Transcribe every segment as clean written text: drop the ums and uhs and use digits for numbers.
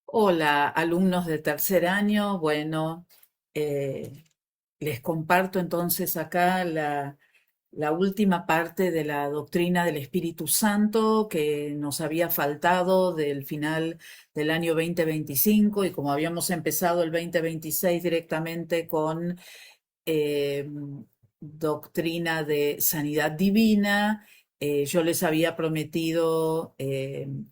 Hola, alumnos de tercer año. Bueno, eh, les comparto entonces acá la última parte de la doctrina del Espíritu Santo que nos había faltado del final del año 2025 y como habíamos empezado el 2026 directamente con eh, doctrina de sanidad divina. Yo les había prometido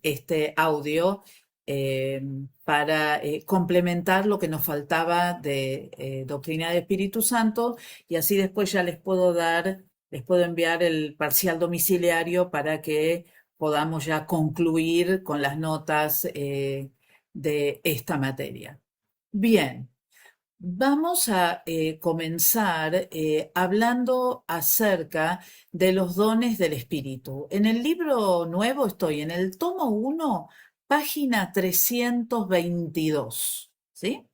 este audio eh, para complementar lo que nos faltaba de doctrina del Espíritu Santo y así después ya les puedo enviar el parcial domiciliario para que podamos ya concluir con las notas de esta materia. Bien. Vamos a comenzar hablando acerca de los dones del Espíritu. En el libro nuevo estoy en el tomo uno, página 322. ¿Sí?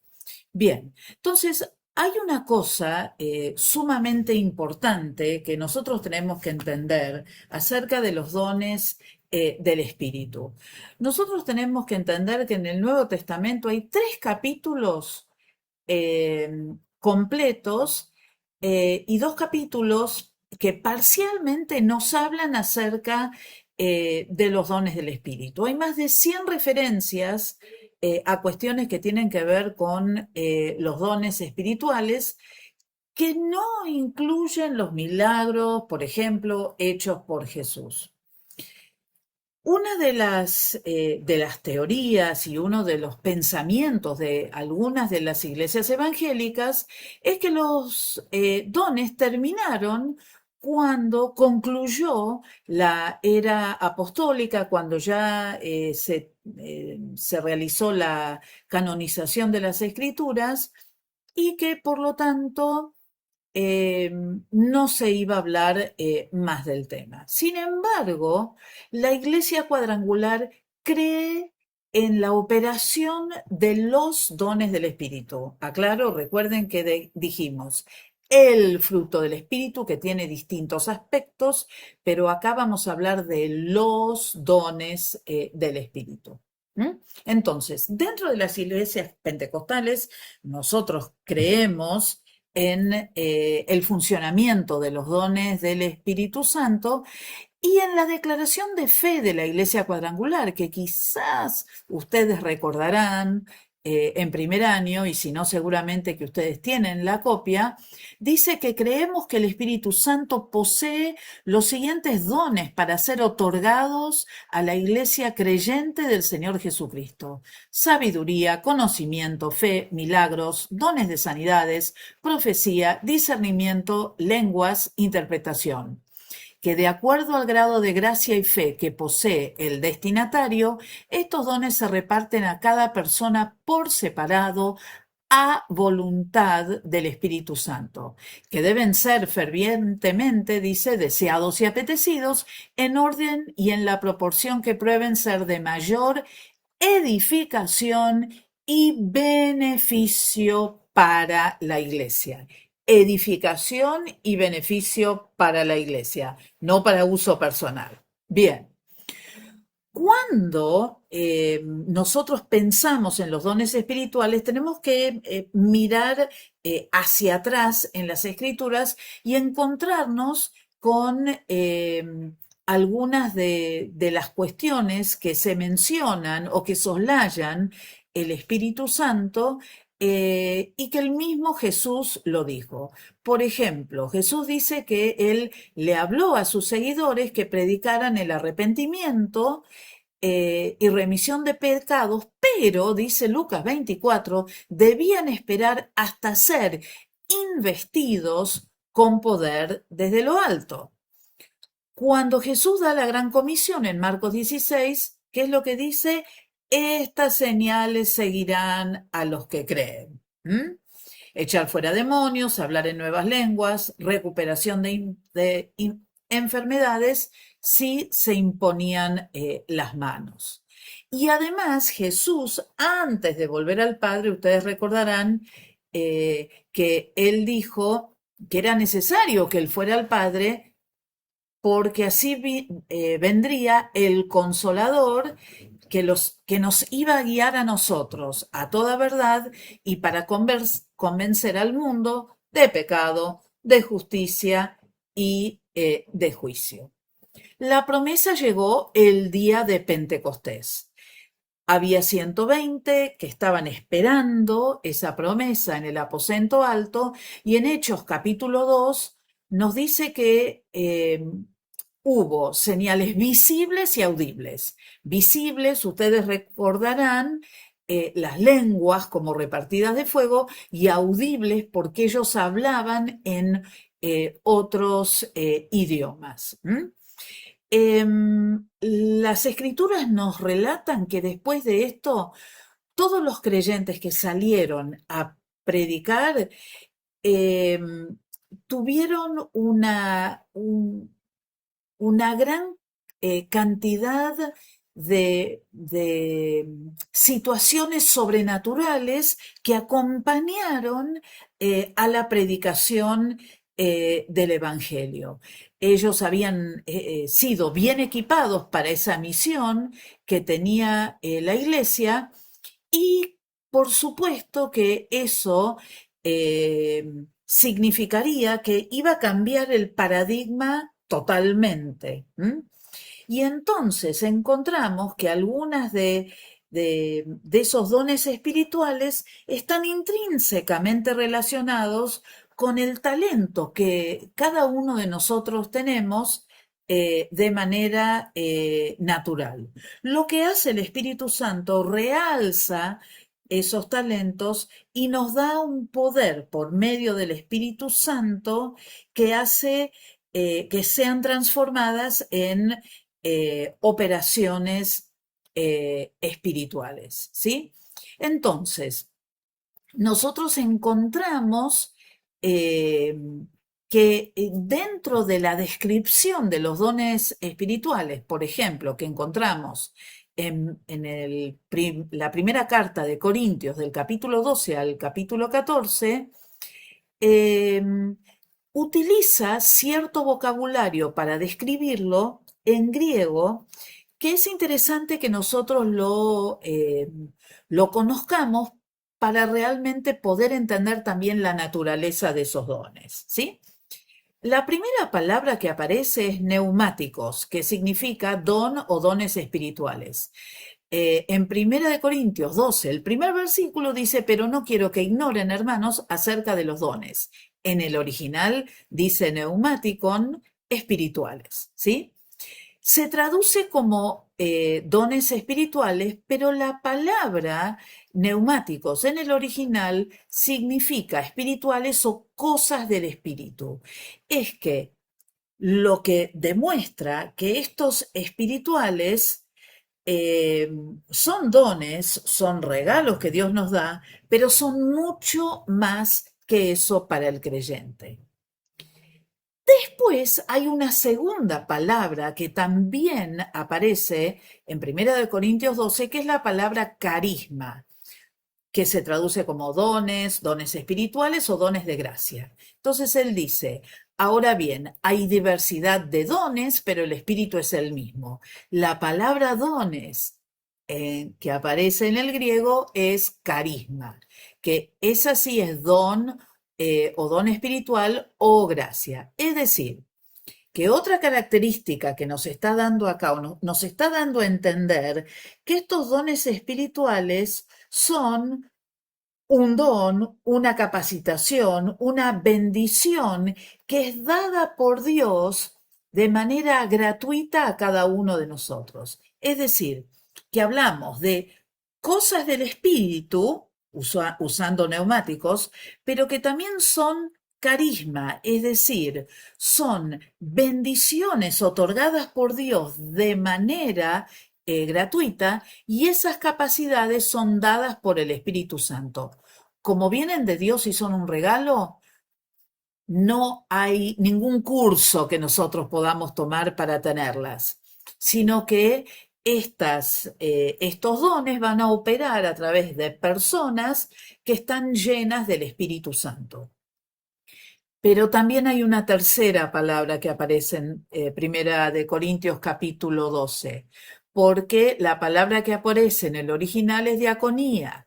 Bien, entonces hay una cosa sumamente importante que nosotros tenemos que entender acerca de los dones del Espíritu. Nosotros tenemos que entender que en el Nuevo Testamento hay tres capítulos completos y dos capítulos que parcialmente nos hablan acerca de los dones del Espíritu. Hay más de 100 referencias a cuestiones que tienen que ver con los dones espirituales que no incluyen los milagros, por ejemplo, hechos por Jesús. Una de las teorías y uno de los pensamientos de algunas de las iglesias evangélicas es que los dones terminaron cuando concluyó la era apostólica, cuando ya se realizó la canonización de las escrituras y que por lo tanto no se iba a hablar más del tema. Sin embargo, la Iglesia Cuadrangular cree en la operación de los dones del Espíritu. Aclaro, recuerden que dijimos el fruto del Espíritu que tiene distintos aspectos, pero acá vamos a hablar de los dones del Espíritu. ¿Mm? Entonces, dentro de las iglesias pentecostales, nosotros creemos en el funcionamiento de los dones del Espíritu Santo y en la declaración de fe de la Iglesia Cuadrangular, que quizás ustedes recordarán en primer año, y si no, seguramente que ustedes tienen la copia, dice que creemos que el Espíritu Santo posee los siguientes dones para ser otorgados a la Iglesia creyente del Señor Jesucristo: sabiduría, conocimiento, fe, milagros, dones de sanidades, profecía, discernimiento, lenguas, interpretación, que de acuerdo al grado de gracia y fe que posee el destinatario, estos dones se reparten a cada persona por separado a voluntad del Espíritu Santo, que deben ser fervientemente, dice, deseados y apetecidos en orden y en la proporción que prueben ser de mayor edificación y beneficio para la iglesia. Edificación y beneficio para la iglesia, no para uso personal. Bien, cuando nosotros pensamos en los dones espirituales, tenemos que mirar hacia atrás en las escrituras y encontrarnos con algunas de las cuestiones que se mencionan o que soslayan el Espíritu Santo y que el mismo Jesús lo dijo. Por ejemplo, Jesús dice que él le habló a sus seguidores que predicaran el arrepentimiento y remisión de pecados, pero, dice Lucas 24, debían esperar hasta ser investidos con poder desde lo alto. Cuando Jesús da la gran comisión en Marcos 16, ¿qué es lo que dice? Estas señales seguirán a los que creen. ¿Mm? Echar fuera demonios, hablar en nuevas lenguas, recuperación de enfermedades si se imponían las manos. Y además Jesús, antes de volver al Padre, ustedes recordarán que él dijo que era necesario que él fuera al Padre porque así vendría el Consolador que nos iba a guiar a nosotros a toda verdad y para convencer al mundo de pecado, de justicia y de juicio. La promesa llegó el día de Pentecostés. Había 120 que estaban esperando esa promesa en el aposento alto y en Hechos capítulo 2 nos dice que hubo señales visibles y audibles. Visibles, ustedes recordarán, las lenguas como repartidas de fuego, y audibles porque ellos hablaban en otros idiomas. Las escrituras nos relatan que después de esto, todos los creyentes que salieron a predicar em, tuvieron una gran cantidad de situaciones sobrenaturales que acompañaron a la predicación del Evangelio. Ellos habían sido bien equipados para esa misión que tenía la Iglesia y por supuesto que eso significaría que iba a cambiar el paradigma totalmente. Y entonces encontramos que algunas de esos dones espirituales están intrínsecamente relacionados con el talento que cada uno de nosotros tenemos de manera natural. Lo que hace el Espíritu Santo realza esos talentos y nos da un poder por medio del Espíritu Santo que hace que sean transformadas en operaciones espirituales, ¿sí? Entonces, nosotros encontramos eh, que dentro de la descripción de los dones espirituales, por ejemplo, que encontramos la primera carta de Corintios, del capítulo 12 al capítulo 14, eh, utiliza cierto vocabulario para describirlo en griego, que es interesante que nosotros lo conozcamos para realmente poder entender también la naturaleza de esos dones, ¿sí? La primera palabra que aparece es neumáticos, que significa don o dones espirituales. En Primera de Corintios 12, el primer versículo dice, pero no quiero que ignoren, hermanos, acerca de los dones. En el original dice neumáticon espirituales, ¿sí? Se traduce como dones espirituales, pero la palabra neumáticos en el original significa espirituales o cosas del espíritu. Es que lo que demuestra que estos espirituales son dones, son regalos que Dios nos da, pero son mucho más que eso para el creyente. Después hay una segunda palabra que también aparece en 1 Corintios 12, que es la palabra carisma, que se traduce como dones, dones espirituales o dones de gracia. Entonces él dice, ahora bien, hay diversidad de dones, pero el espíritu es el mismo. La palabra dones que aparece en el griego es carisma, que esa sí es don o don espiritual o gracia. Es decir, que otra característica que nos está dando acá, o nos está dando a entender que estos dones espirituales son un don, una capacitación, una bendición que es dada por Dios de manera gratuita a cada uno de nosotros. Es decir, que hablamos de cosas del espíritu, usando neumáticos, pero que también son carisma, es decir, son bendiciones otorgadas por Dios de manera gratuita, y esas capacidades son dadas por el Espíritu Santo. Como vienen de Dios y son un regalo, no hay ningún curso que nosotros podamos tomar para tenerlas, sino que estos dones van a operar a través de personas que están llenas del Espíritu Santo. Pero también hay una tercera palabra que aparece en 1 Corintios capítulo 12. porque la palabra que aparece en el original es diaconía.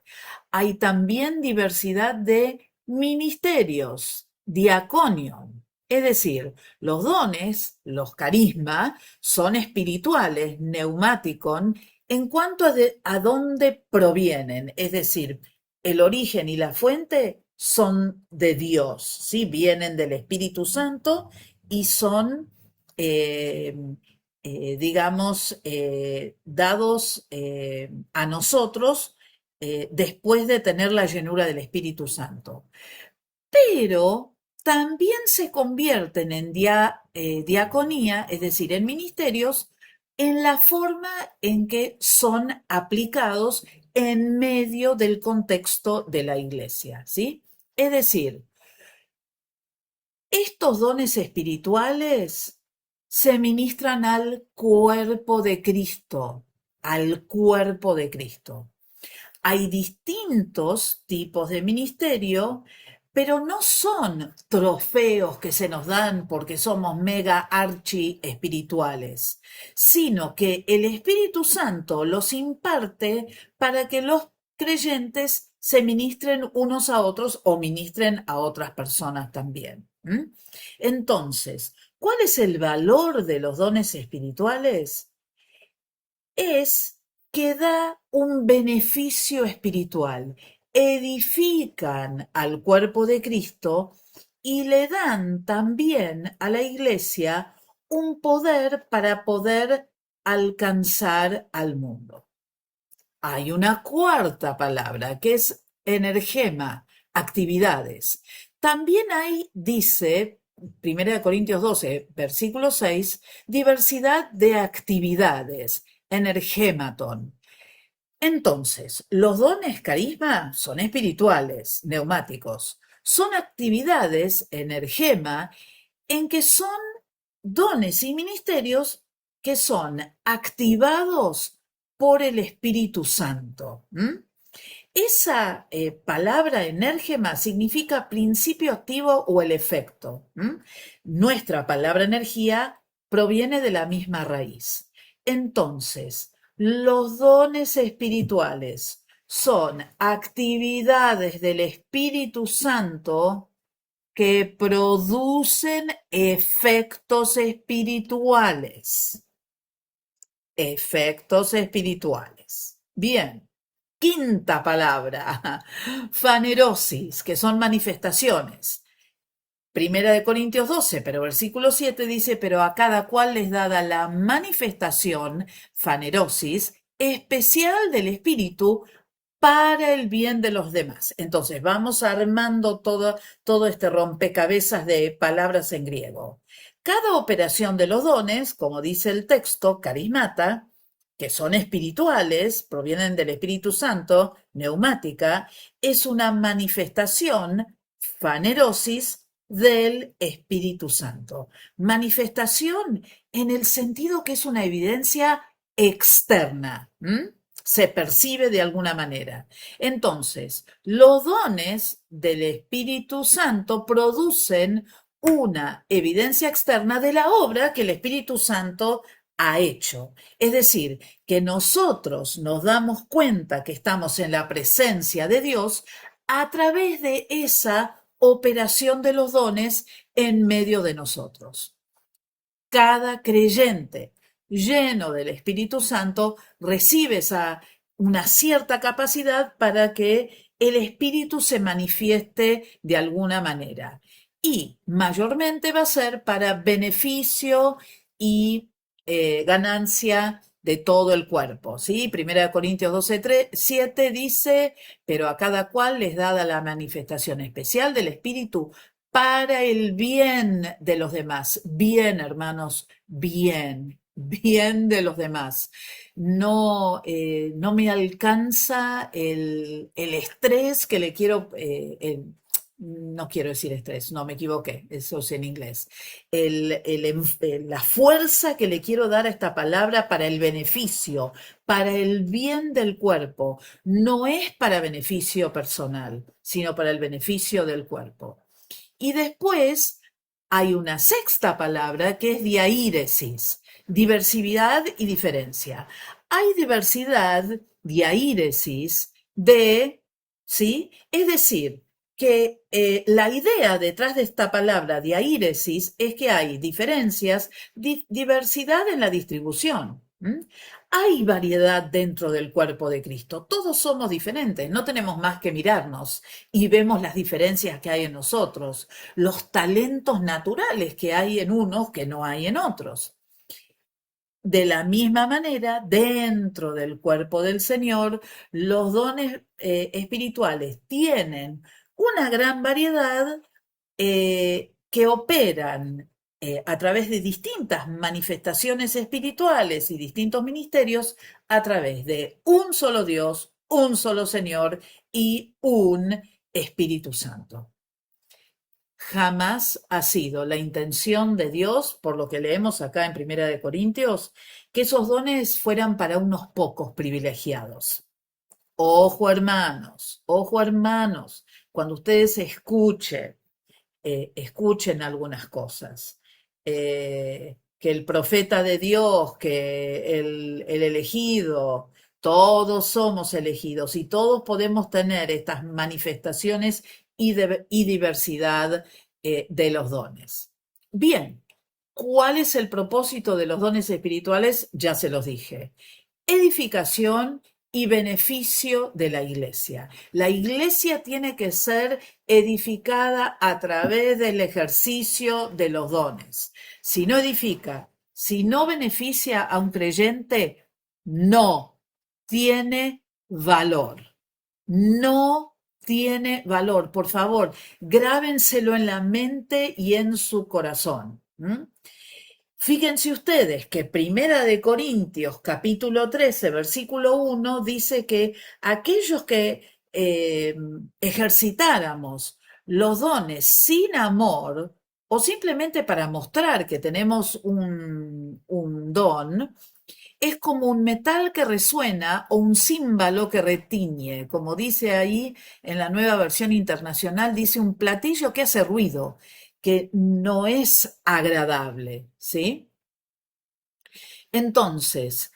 Hay también diversidad de ministerios, diaconion. Es decir, los dones, los carismas, son espirituales, neumáticon, en cuanto a dónde provienen. Es decir, el origen y la fuente son de Dios, ¿sí? Vienen del Espíritu Santo y son, eh, digamos, dados a nosotros después de tener la llenura del Espíritu Santo. Pero también se convierten en diaconía, es decir, en ministerios, en la forma en que son aplicados en medio del contexto de la iglesia, ¿sí? Es decir, estos dones espirituales se ministran al cuerpo de Cristo, al cuerpo de Cristo. Hay distintos tipos de ministerio, pero no son trofeos que se nos dan porque somos mega archi espirituales, sino que el Espíritu Santo los imparte para que los creyentes se ministren unos a otros o ministren a otras personas también. Entonces, ¿cuál es el valor de los dones espirituales? Es que da un beneficio espiritual, edifican al cuerpo de Cristo y le dan también a la iglesia un poder para poder alcanzar al mundo. Hay una cuarta palabra que es energema, actividades. También hay, dice 1 Corintios 12, versículo 6, diversidad de actividades, energématon. Entonces, los dones carisma son espirituales, neumáticos. Son actividades, energema, en que son dones y ministerios que son activados por el Espíritu Santo. Esa palabra enérgema significa principio activo o el efecto. Nuestra palabra energía proviene de la misma raíz. Entonces, los dones espirituales son actividades del Espíritu Santo que producen efectos espirituales. Efectos espirituales. Bien. Quinta palabra, fanerosis, que son manifestaciones. 1 Corintios 12, pero versículo 7 dice, pero a cada cual les dada la manifestación, fanerosis, especial del Espíritu para el bien de los demás. Entonces, vamos armando todo este rompecabezas de palabras en griego. Cada operación de los dones, como dice el texto, carismata, que son espirituales, provienen del Espíritu Santo, neumática, es una manifestación, fanerosis, del Espíritu Santo. Manifestación en el sentido que es una evidencia externa. Se percibe de alguna manera. Entonces, los dones del Espíritu Santo producen una evidencia externa de la obra que el Espíritu Santo ha hecho. Es decir, que nosotros nos damos cuenta que estamos en la presencia de Dios a través de esa operación de los dones en medio de nosotros. Cada creyente lleno del Espíritu Santo recibe una cierta capacidad para que el Espíritu se manifieste de alguna manera. Y mayormente va a ser para beneficio y ganancia de todo el cuerpo, ¿sí? 1 Corintios 12, 7 dice, pero a cada cual les dada la manifestación especial del Espíritu para el bien de los demás. Bien, hermanos, bien, bien de los demás. No, no me alcanza el estrés que le quiero, no quiero decir estrés, no me equivoqué, eso es en inglés. La fuerza que le quiero dar a esta palabra para el beneficio, para el bien del cuerpo, no es para beneficio personal, sino para el beneficio del cuerpo. Y después hay una sexta palabra que es diaíresis. diversidad y diferencia. Hay diversidad, diaíresis, ¿sí? Es decir, que la idea detrás de esta palabra diaíresis es que hay diferencias, diversidad en la distribución. Hay variedad dentro del cuerpo de Cristo. Todos somos diferentes, no tenemos más que mirarnos y vemos las diferencias que hay en nosotros, los talentos naturales que hay en unos que no hay en otros. De la misma manera, dentro del cuerpo del Señor, los dones espirituales tienen una gran variedad que operan a través de distintas manifestaciones espirituales y distintos ministerios a través de un solo Dios, un solo Señor y un Espíritu Santo. Jamás ha sido la intención de Dios, por lo que leemos acá en Primera de Corintios, que esos dones fueran para unos pocos privilegiados. Ojo hermanos, cuando ustedes escuchen algunas cosas. Que el profeta de Dios, que el elegido, todos somos elegidos y todos podemos tener estas manifestaciones y diversidad de los dones. Bien, ¿cuál es el propósito de los dones espirituales? Ya se los dije. Edificación y beneficio de la iglesia. La iglesia tiene que ser edificada a través del ejercicio de los dones. Si no edifica, si no beneficia a un creyente, no tiene valor. No tiene valor. Por favor, grábenselo en la mente y en su corazón. Fíjense ustedes que Primera de Corintios, capítulo 13, versículo 1, dice que aquellos que ejercitáramos los dones sin amor o simplemente para mostrar que tenemos un don, es como un metal que resuena o un címbalo que retiñe. Como dice ahí en la Nueva Versión Internacional, dice un platillo que hace ruido, que no es agradable, ¿sí? Entonces,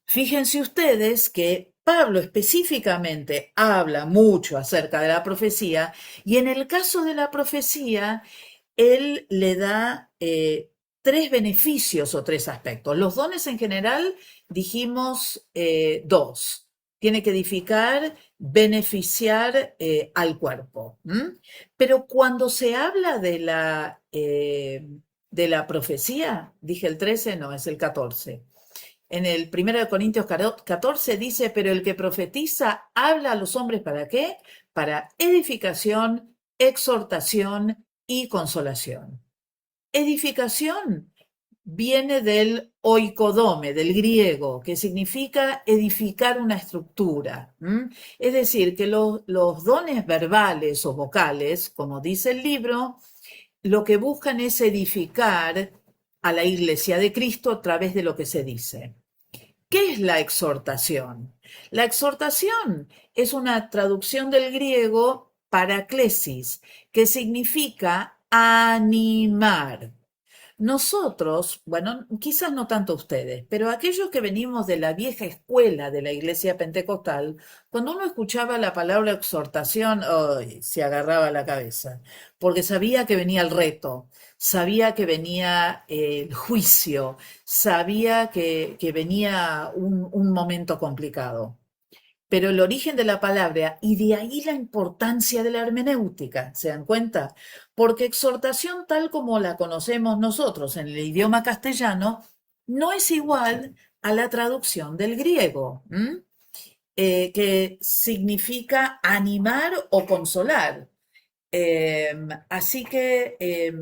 fíjense ustedes que Pablo específicamente habla mucho acerca de la profecía y en el caso de la profecía, él le da tres beneficios o tres aspectos. Los dones en general dijimos dos. Tiene que edificar, beneficiar al cuerpo. Pero cuando se habla de la profecía, dije el 13, no, es el 14. En el 1 Corintios 14 dice, pero el que profetiza habla a los hombres ¿para qué? Para edificación, exhortación y consolación. Edificación viene del oikodome, del griego, que significa edificar una estructura. Es decir, que los dones verbales o vocales, como dice el libro, lo que buscan es edificar a la iglesia de Cristo a través de lo que se dice. ¿Qué es la exhortación? La exhortación es una traducción del griego paraklesis, que significa animar. Nosotros, bueno, quizás no tanto ustedes, pero aquellos que venimos de la vieja escuela de la iglesia pentecostal, cuando uno escuchaba la palabra exhortación, ¡ay!, se agarraba la cabeza, porque sabía que venía el reto, sabía que venía el juicio, sabía que venía un momento complicado. Pero el origen de la palabra, y de ahí la importancia de la hermenéutica, ¿se dan cuenta? Porque exhortación tal como la conocemos nosotros en el idioma castellano, no es igual a la traducción del griego, que significa animar o consolar. Así que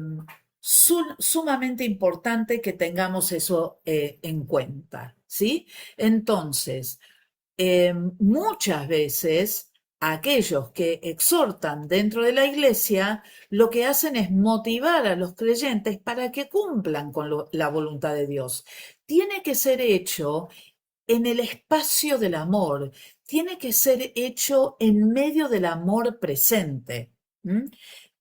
sumamente importante que tengamos eso en cuenta, ¿sí? Entonces, muchas veces aquellos que exhortan dentro de la iglesia lo que hacen es motivar a los creyentes para que cumplan con la voluntad de Dios. Tiene que ser hecho en el espacio del amor, tiene que ser hecho en medio del amor presente. ¿Mm?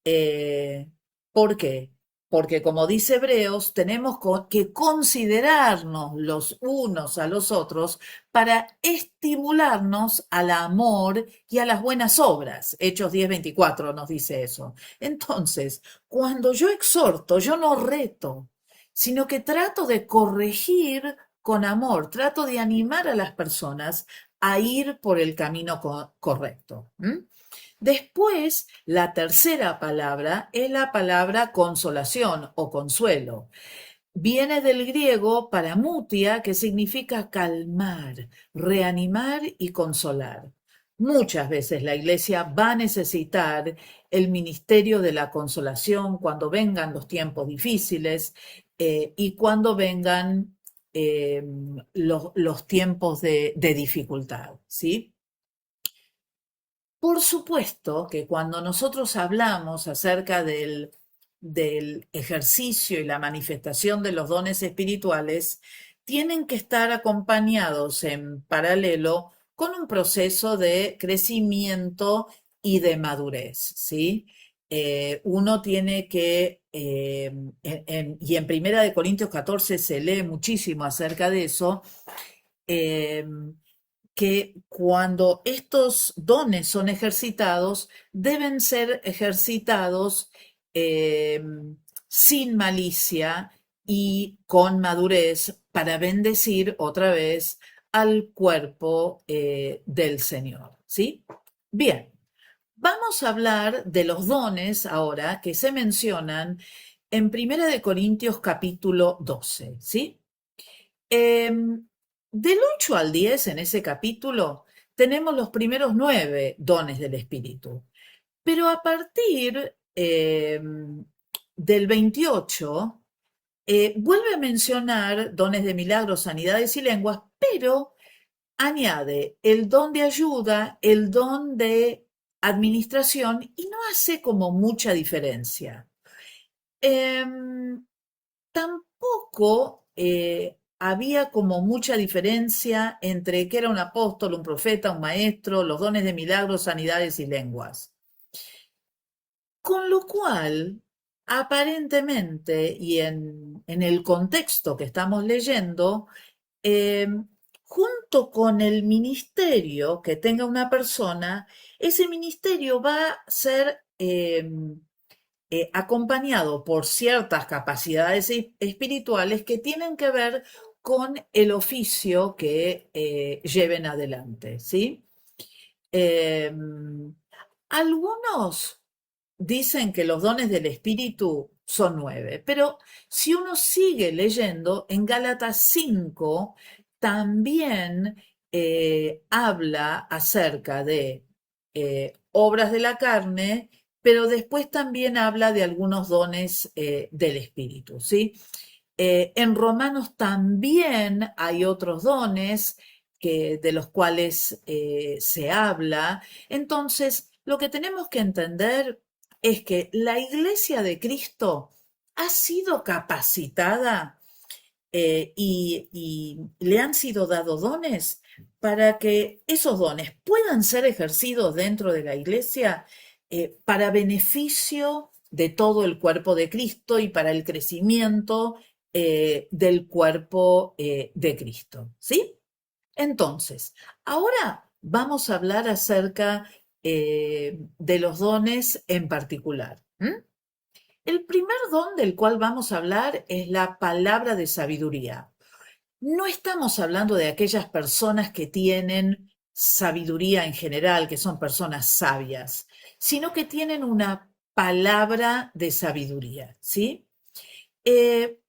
Eh, ¿Por qué? porque como dice Hebreos, tenemos que considerarnos los unos a los otros para estimularnos al amor y a las buenas obras. Hechos 10:24 nos dice eso. Entonces, cuando yo exhorto, yo no reto, sino que trato de corregir con amor, trato de animar a las personas a ir por el camino correcto. Después, la tercera palabra es la palabra consolación o consuelo. Viene del griego paramutia, que significa calmar, reanimar y consolar. Muchas veces la iglesia va a necesitar el ministerio de la consolación cuando vengan los tiempos difíciles y cuando vengan los tiempos de dificultad, ¿sí? Por supuesto que cuando nosotros hablamos acerca del ejercicio y la manifestación de los dones espirituales, tienen que estar acompañados en paralelo con un proceso de crecimiento y de madurez, ¿sí? Uno tiene que, y en Primera de Corintios 14 se lee muchísimo acerca de eso, eh, que cuando estos dones son ejercitados, deben ser ejercitados eh, sin malicia y con madurez para bendecir otra vez al cuerpo del Señor. ¿Sí? Bien, vamos a hablar de los dones ahora que se mencionan en Primera de Corintios capítulo 12, ¿sí? Del 8 al 10 en ese capítulo tenemos los primeros 9 dones del Espíritu, pero a partir del 28 vuelve a mencionar dones de milagros, sanidades y lenguas, pero añade el don de ayuda, el don de administración y no hace como mucha diferencia. Tampoco había como mucha diferencia entre que era un apóstol, un profeta, un maestro, los dones de milagros, sanidades y lenguas. Con lo cual, aparentemente, y en el contexto que estamos leyendo, eh, junto con el ministerio que tenga una persona, ese ministerio va a ser acompañado por ciertas capacidades espirituales que tienen que ver con el oficio que lleven adelante, ¿sí? Eh, Algunos dicen que los dones del Espíritu son 9, pero si uno sigue leyendo, en Gálatas 5 también habla acerca de obras de la carne, pero después también habla de algunos dones del Espíritu, ¿sí? En Romanos también hay otros dones de los cuales se habla. Entonces, lo que tenemos que entender es que la iglesia de Cristo ha sido capacitada y le han sido dados dones para que esos dones puedan ser ejercidos dentro de la iglesia para beneficio de todo el cuerpo de Cristo y para el crecimiento del cuerpo de Cristo. ¿Sí? Entonces, ahora vamos a hablar acerca de los dones en particular. El primer don del cual vamos a hablar es la palabra de sabiduría. No estamos hablando de aquellas personas que tienen sabiduría en general, que son personas sabias, sino que tienen una palabra de sabiduría, ¿sí?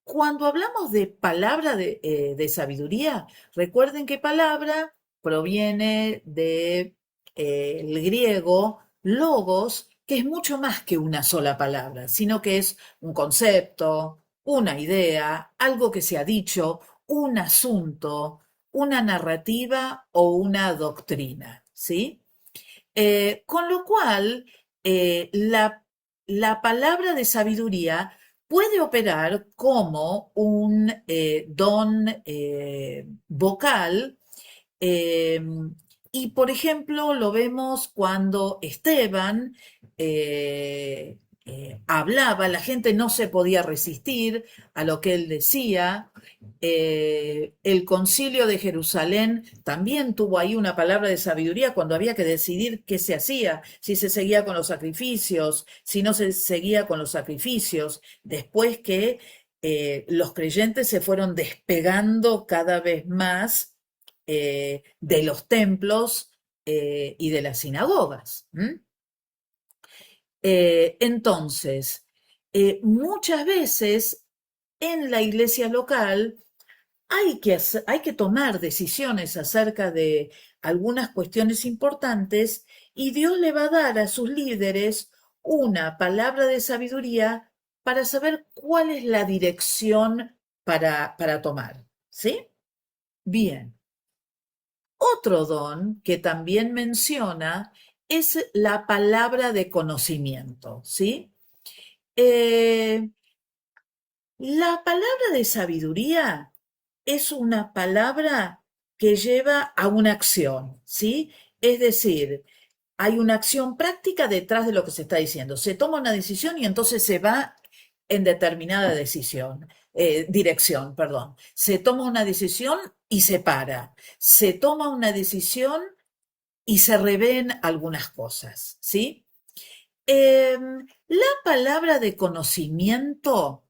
Cuando hablamos de palabra de sabiduría, recuerden que palabra proviene del griego logos, que es mucho más que una sola palabra, sino que es un concepto, una idea, algo que se ha dicho, un asunto, una narrativa o una doctrina, ¿sí? Con lo cual, la palabra de sabiduría puede operar como un don vocal eh, y, por ejemplo, lo vemos cuando Esteban hablaba, la gente no se podía resistir a lo que él decía. El concilio de Jerusalén también tuvo ahí una palabra de sabiduría cuando había que decidir qué se hacía, si se seguía con los sacrificios, si no se seguía con los sacrificios, después que los creyentes se fueron despegando cada vez más de los templos y de las sinagogas. Entonces, muchas veces en la iglesia local hay que tomar decisiones acerca de algunas cuestiones importantes y Dios le va a dar a sus líderes una palabra de sabiduría para saber cuál es la dirección para tomar. ¿Sí? Bien. Otro don que también menciona es la palabra de conocimiento, ¿sí? Eh, la palabra de sabiduría es una palabra que lleva a una acción, ¿sí? Es decir, hay una acción práctica detrás de lo que se está diciendo. Se toma una decisión y entonces se va en determinada dirección, perdón. Se toma una decisión y se para. Se toma una decisión y se revén algunas cosas, ¿sí? La palabra de conocimiento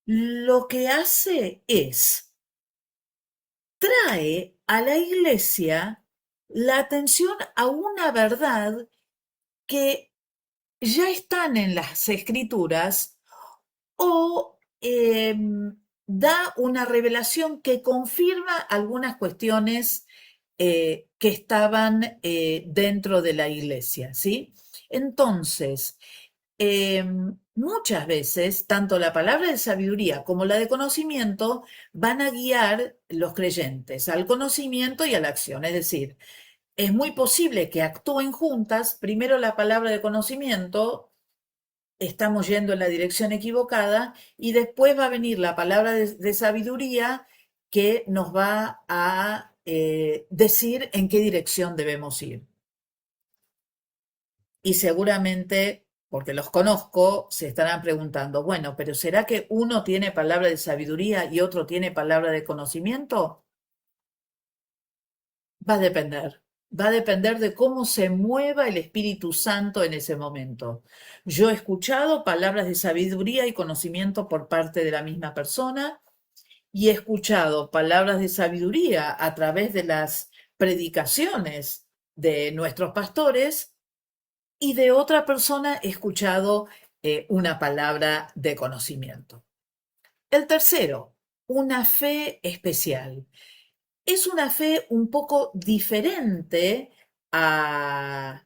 lo que hace es trae a la iglesia la atención a una verdad que ya están en las escrituras o da una revelación que confirma algunas cuestiones que estaban dentro de la iglesia, ¿sí? Entonces, muchas veces, tanto la palabra de sabiduría como la de conocimiento van a guiar los creyentes al conocimiento y a la acción. Es decir, es muy posible que actúen juntas, primero la palabra de conocimiento, estamos yendo en la dirección equivocada, y después va a venir la palabra de sabiduría que nos va a decir en qué dirección debemos ir. Y seguramente, porque los conozco, se estarán preguntando, bueno, pero ¿será que uno tiene palabra de sabiduría y otro tiene palabra de conocimiento? Va a depender. Va a depender de cómo se mueva el Espíritu Santo en ese momento. Yo he escuchado palabras de sabiduría y conocimiento por parte de la misma persona y he escuchado palabras de sabiduría a través de las predicaciones de nuestros pastores y de otra persona he escuchado una palabra de conocimiento. El tercero, una fe especial. Es una fe un poco diferente a,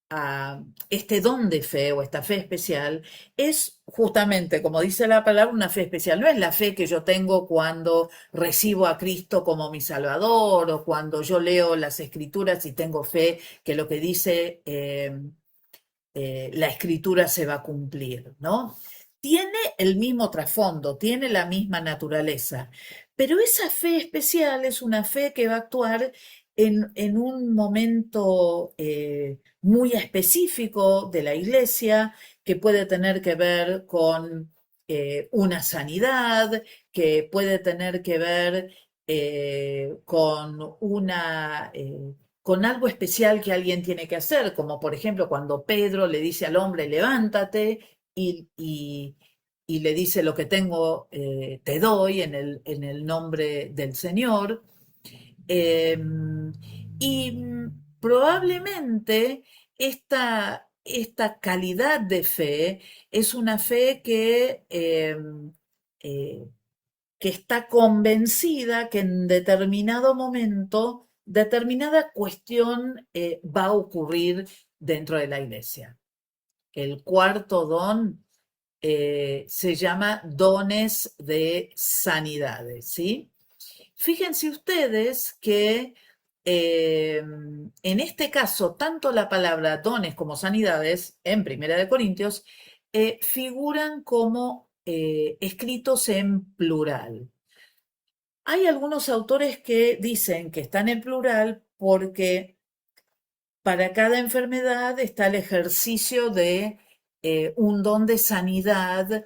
a este don de fe o esta fe especial. Es justamente, como dice la palabra, una fe especial. No es la fe que yo tengo cuando recibo a Cristo como mi Salvador o cuando yo leo las Escrituras y tengo fe que lo que dice la escritura se va a cumplir, ¿no? Tiene el mismo trasfondo, tiene la misma naturaleza, pero esa fe especial es una fe que va a actuar en un momento muy específico de la iglesia, que puede tener que ver con una sanidad, que puede tener que ver con algo especial que alguien tiene que hacer, como por ejemplo cuando Pedro le dice al hombre, levántate y le dice lo que tengo, te doy en el nombre del Señor. Eh, y probablemente esta calidad de fe es una fe eh, que está convencida que en determinado momento, determinada cuestión va a ocurrir dentro de la iglesia. El cuarto don se llama dones de sanidades, ¿sí? Fíjense ustedes que en este caso, tanto la palabra dones como sanidades en Primera de Corintios figuran como escritos en plural. Hay algunos autores que dicen que están en plural porque para cada enfermedad está el ejercicio de un don de sanidad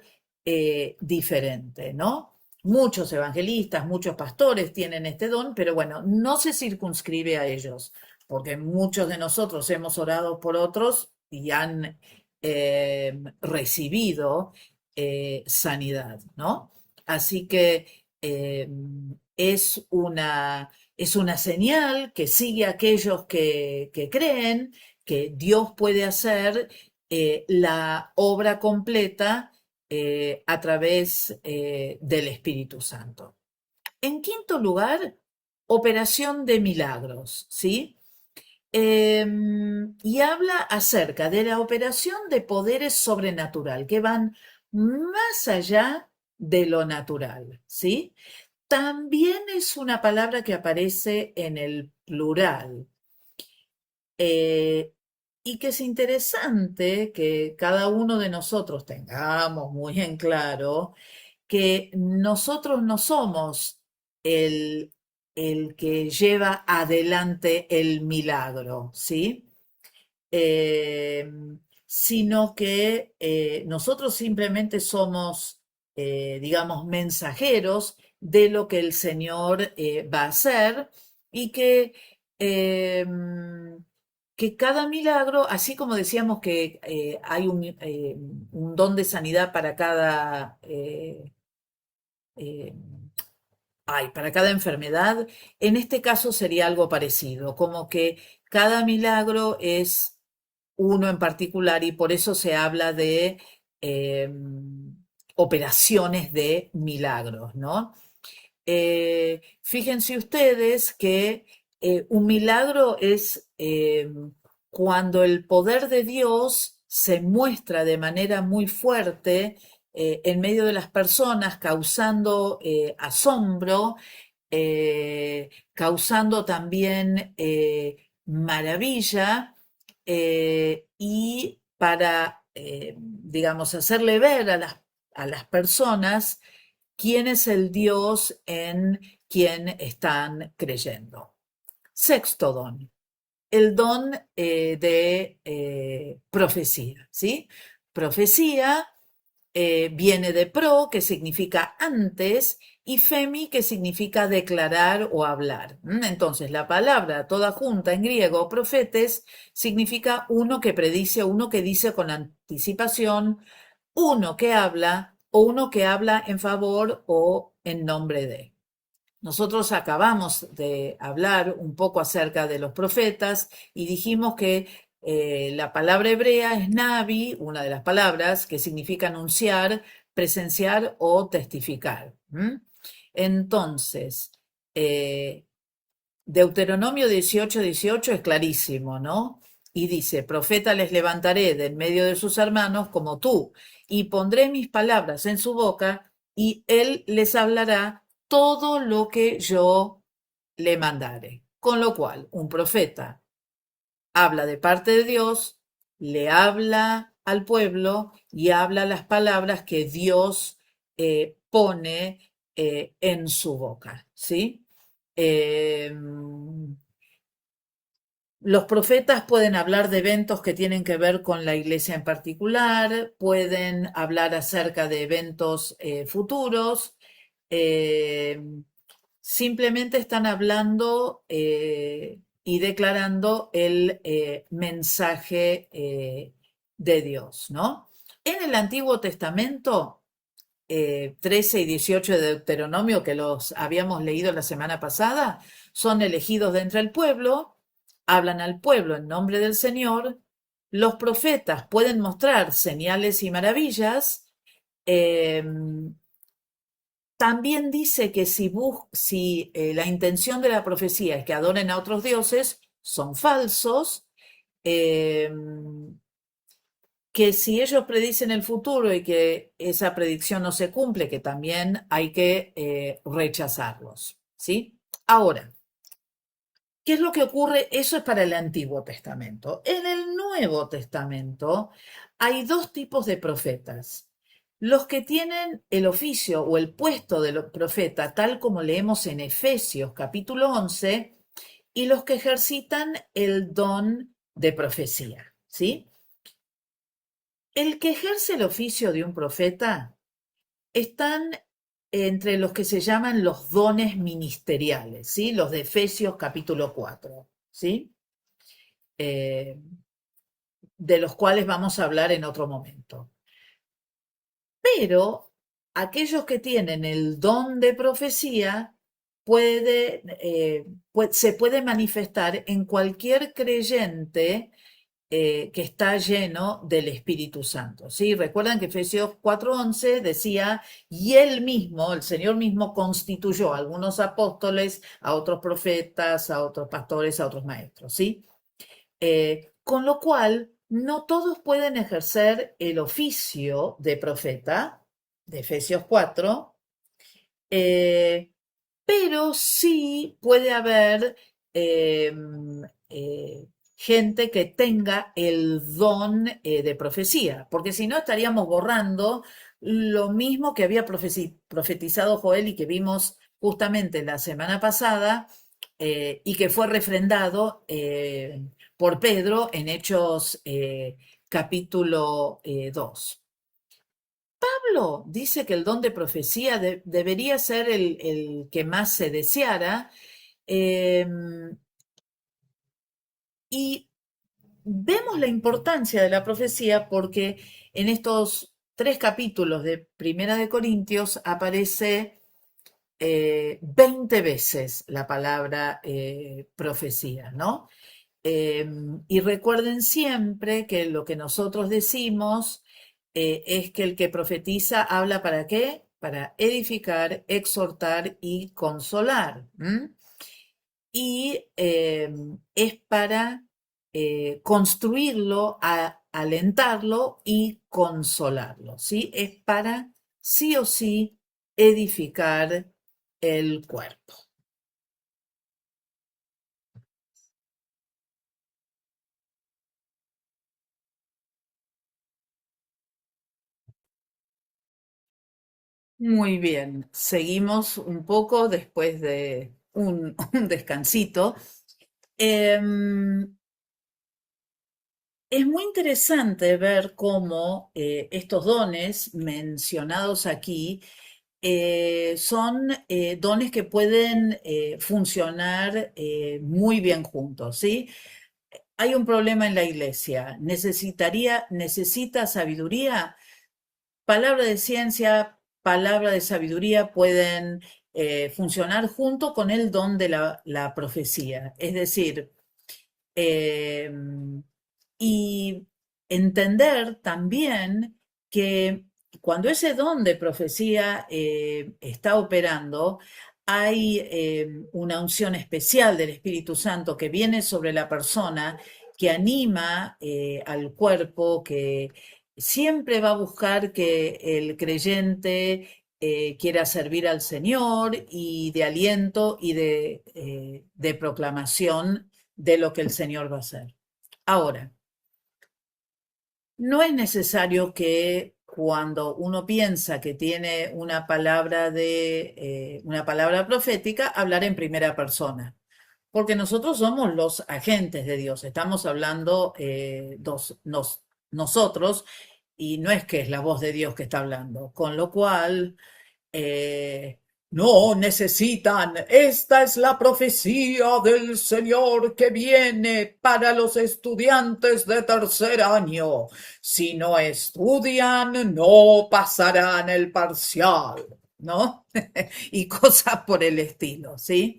diferente, ¿no? Muchos evangelistas, muchos pastores tienen este don, pero bueno, no se circunscribe a ellos, porque muchos de nosotros hemos orado por otros y han recibido sanidad, ¿no? Así que es una señal que sigue a aquellos que creen que Dios puede hacer la obra completa a través del Espíritu Santo. En quinto lugar, operación de milagros, ¿sí? Y habla acerca de la operación de poderes sobrenatural que van más allá de lo natural, ¿sí? También es una palabra que aparece en el plural. Eh, y que es interesante que cada uno de nosotros tengamos muy en claro que nosotros no somos el, el que lleva adelante el milagro, ¿sí? Eh, Sino que nosotros simplemente somos, digamos, mensajeros de lo que el Señor va a hacer y eh, que cada milagro, así como decíamos que hay un don de sanidad para cada eh, para cada enfermedad, en este caso sería algo parecido, como que cada milagro es uno en particular y por eso se habla de eh, operaciones de milagros, ¿no? Fíjense ustedes que un milagro es cuando el poder de Dios se muestra de manera muy fuerte en medio de las personas, causando asombro, causando también maravilla y para, digamos, hacerle ver a las personas quién es el Dios en quien están creyendo. Sexto don, el don de profecía, ¿sí? Profecía viene de pro, que significa antes, y femi, que significa declarar o hablar. Entonces, la palabra toda junta en griego, profetes, significa uno que predice, uno que dice con anticipación, uno que habla o uno que habla en favor o en nombre de. Nosotros acabamos de hablar un poco acerca de los profetas y dijimos que la palabra hebrea es navi, una de las palabras que significa anunciar, presenciar o testificar. Entonces, eh, Deuteronomio 18:18 es clarísimo, ¿no? Y dice, profeta les levantaré de en medio de sus hermanos como tú, y pondré mis palabras en su boca, y él les hablará todo lo que yo le mandare. Con lo cual, un profeta habla de parte de Dios, le habla al pueblo y habla las palabras que Dios pone en su boca, ¿sí? Eh, los profetas pueden hablar de eventos que tienen que ver con la iglesia en particular, pueden hablar acerca de eventos futuros, eh, simplemente están hablando y declarando el mensaje de Dios, ¿no? En el Antiguo Testamento, 13 y 18 de Deuteronomio, que los habíamos leído la semana pasada, son elegidos de entre el pueblo, hablan al pueblo en nombre del Señor, los profetas pueden mostrar señales y maravillas, eh, también dice que si la intención de la profecía es que adoren a otros dioses, son falsos, eh, que si ellos predicen el futuro y que esa predicción no se cumple, que también hay que rechazarlos, ¿sí? Ahora, ¿qué es lo que ocurre? Eso es para el Antiguo Testamento. En el Nuevo Testamento hay dos tipos de profetas. Los que tienen el oficio o el puesto de profeta, tal como leemos en Efesios capítulo 11, y los que ejercitan el don de profecía, ¿sí? El que ejerce el oficio de un profeta están entre los que se llaman los dones ministeriales, ¿sí? Los de Efesios capítulo 4, ¿sí? Eh, de los cuales vamos a hablar en otro momento. Pero aquellos que tienen el don de profecía se puede manifestar en cualquier creyente que está lleno del Espíritu Santo. ¿Sí? Recuerdan que Efesios 4:11 decía, y él mismo, el Señor mismo, constituyó a algunos apóstoles, a otros profetas, a otros pastores, a otros maestros. ¿Sí? Con lo cual, no todos pueden ejercer el oficio de profeta, de Efesios 4, eh, pero sí puede haber eh, eh, gente que tenga el don de profecía, porque si no estaríamos borrando lo mismo que había profetizado Joel y que vimos justamente la semana pasada y que fue refrendado por Pedro en Hechos capítulo 2. Pablo dice que el don de profecía debería ser el que más se deseara, eh, y vemos la importancia de la profecía porque en estos 3 capítulos de Primera de Corintios aparece 20 veces la palabra profecía, ¿no? Y recuerden siempre que lo que nosotros decimos es que el que profetiza habla ¿para qué? Para edificar, exhortar y consolar. Y es para construirlo, alentarlo y consolarlo, ¿sí? Es para sí o sí edificar el cuerpo. Muy bien, seguimos un poco después de un descansito. Em, es muy interesante ver cómo estos dones mencionados aquí son dones que pueden funcionar muy bien juntos, ¿sí? Hay un problema en la iglesia. Necesita sabiduría. Palabra de ciencia, palabra de sabiduría pueden funcionar junto con el don de la profecía. Es decir, eh, y entender también que cuando ese don de profecía está operando, hay una unción especial del Espíritu Santo que viene sobre la persona, que anima al cuerpo, que siempre va a buscar que el creyente quiera servir al Señor y de aliento y de proclamación de lo que el Señor va a hacer. Ahora, no es necesario que cuando uno piensa que tiene una palabra profética, hablar en primera persona, porque nosotros somos los agentes de Dios, estamos hablando nosotros y no es que es la voz de Dios que está hablando, con lo cual eh, no necesitan, esta es la profecía del Señor que viene para los estudiantes de tercer año. Si no estudian, no pasarán el parcial, ¿no? Y cosas por el estilo, ¿sí?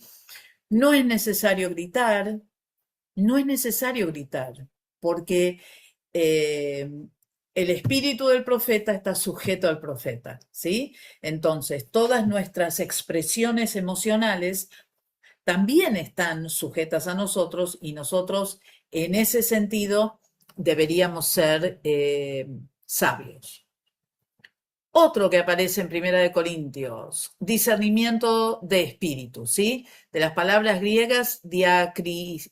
No es necesario gritar, no es necesario gritar, porque eh, el espíritu del profeta está sujeto al profeta, ¿sí? Entonces, todas nuestras expresiones emocionales también están sujetas a nosotros y nosotros, en ese sentido, deberíamos ser sabios. Otro que aparece en Primera de Corintios, discernimiento de espíritu, ¿sí? De las palabras griegas diacriseis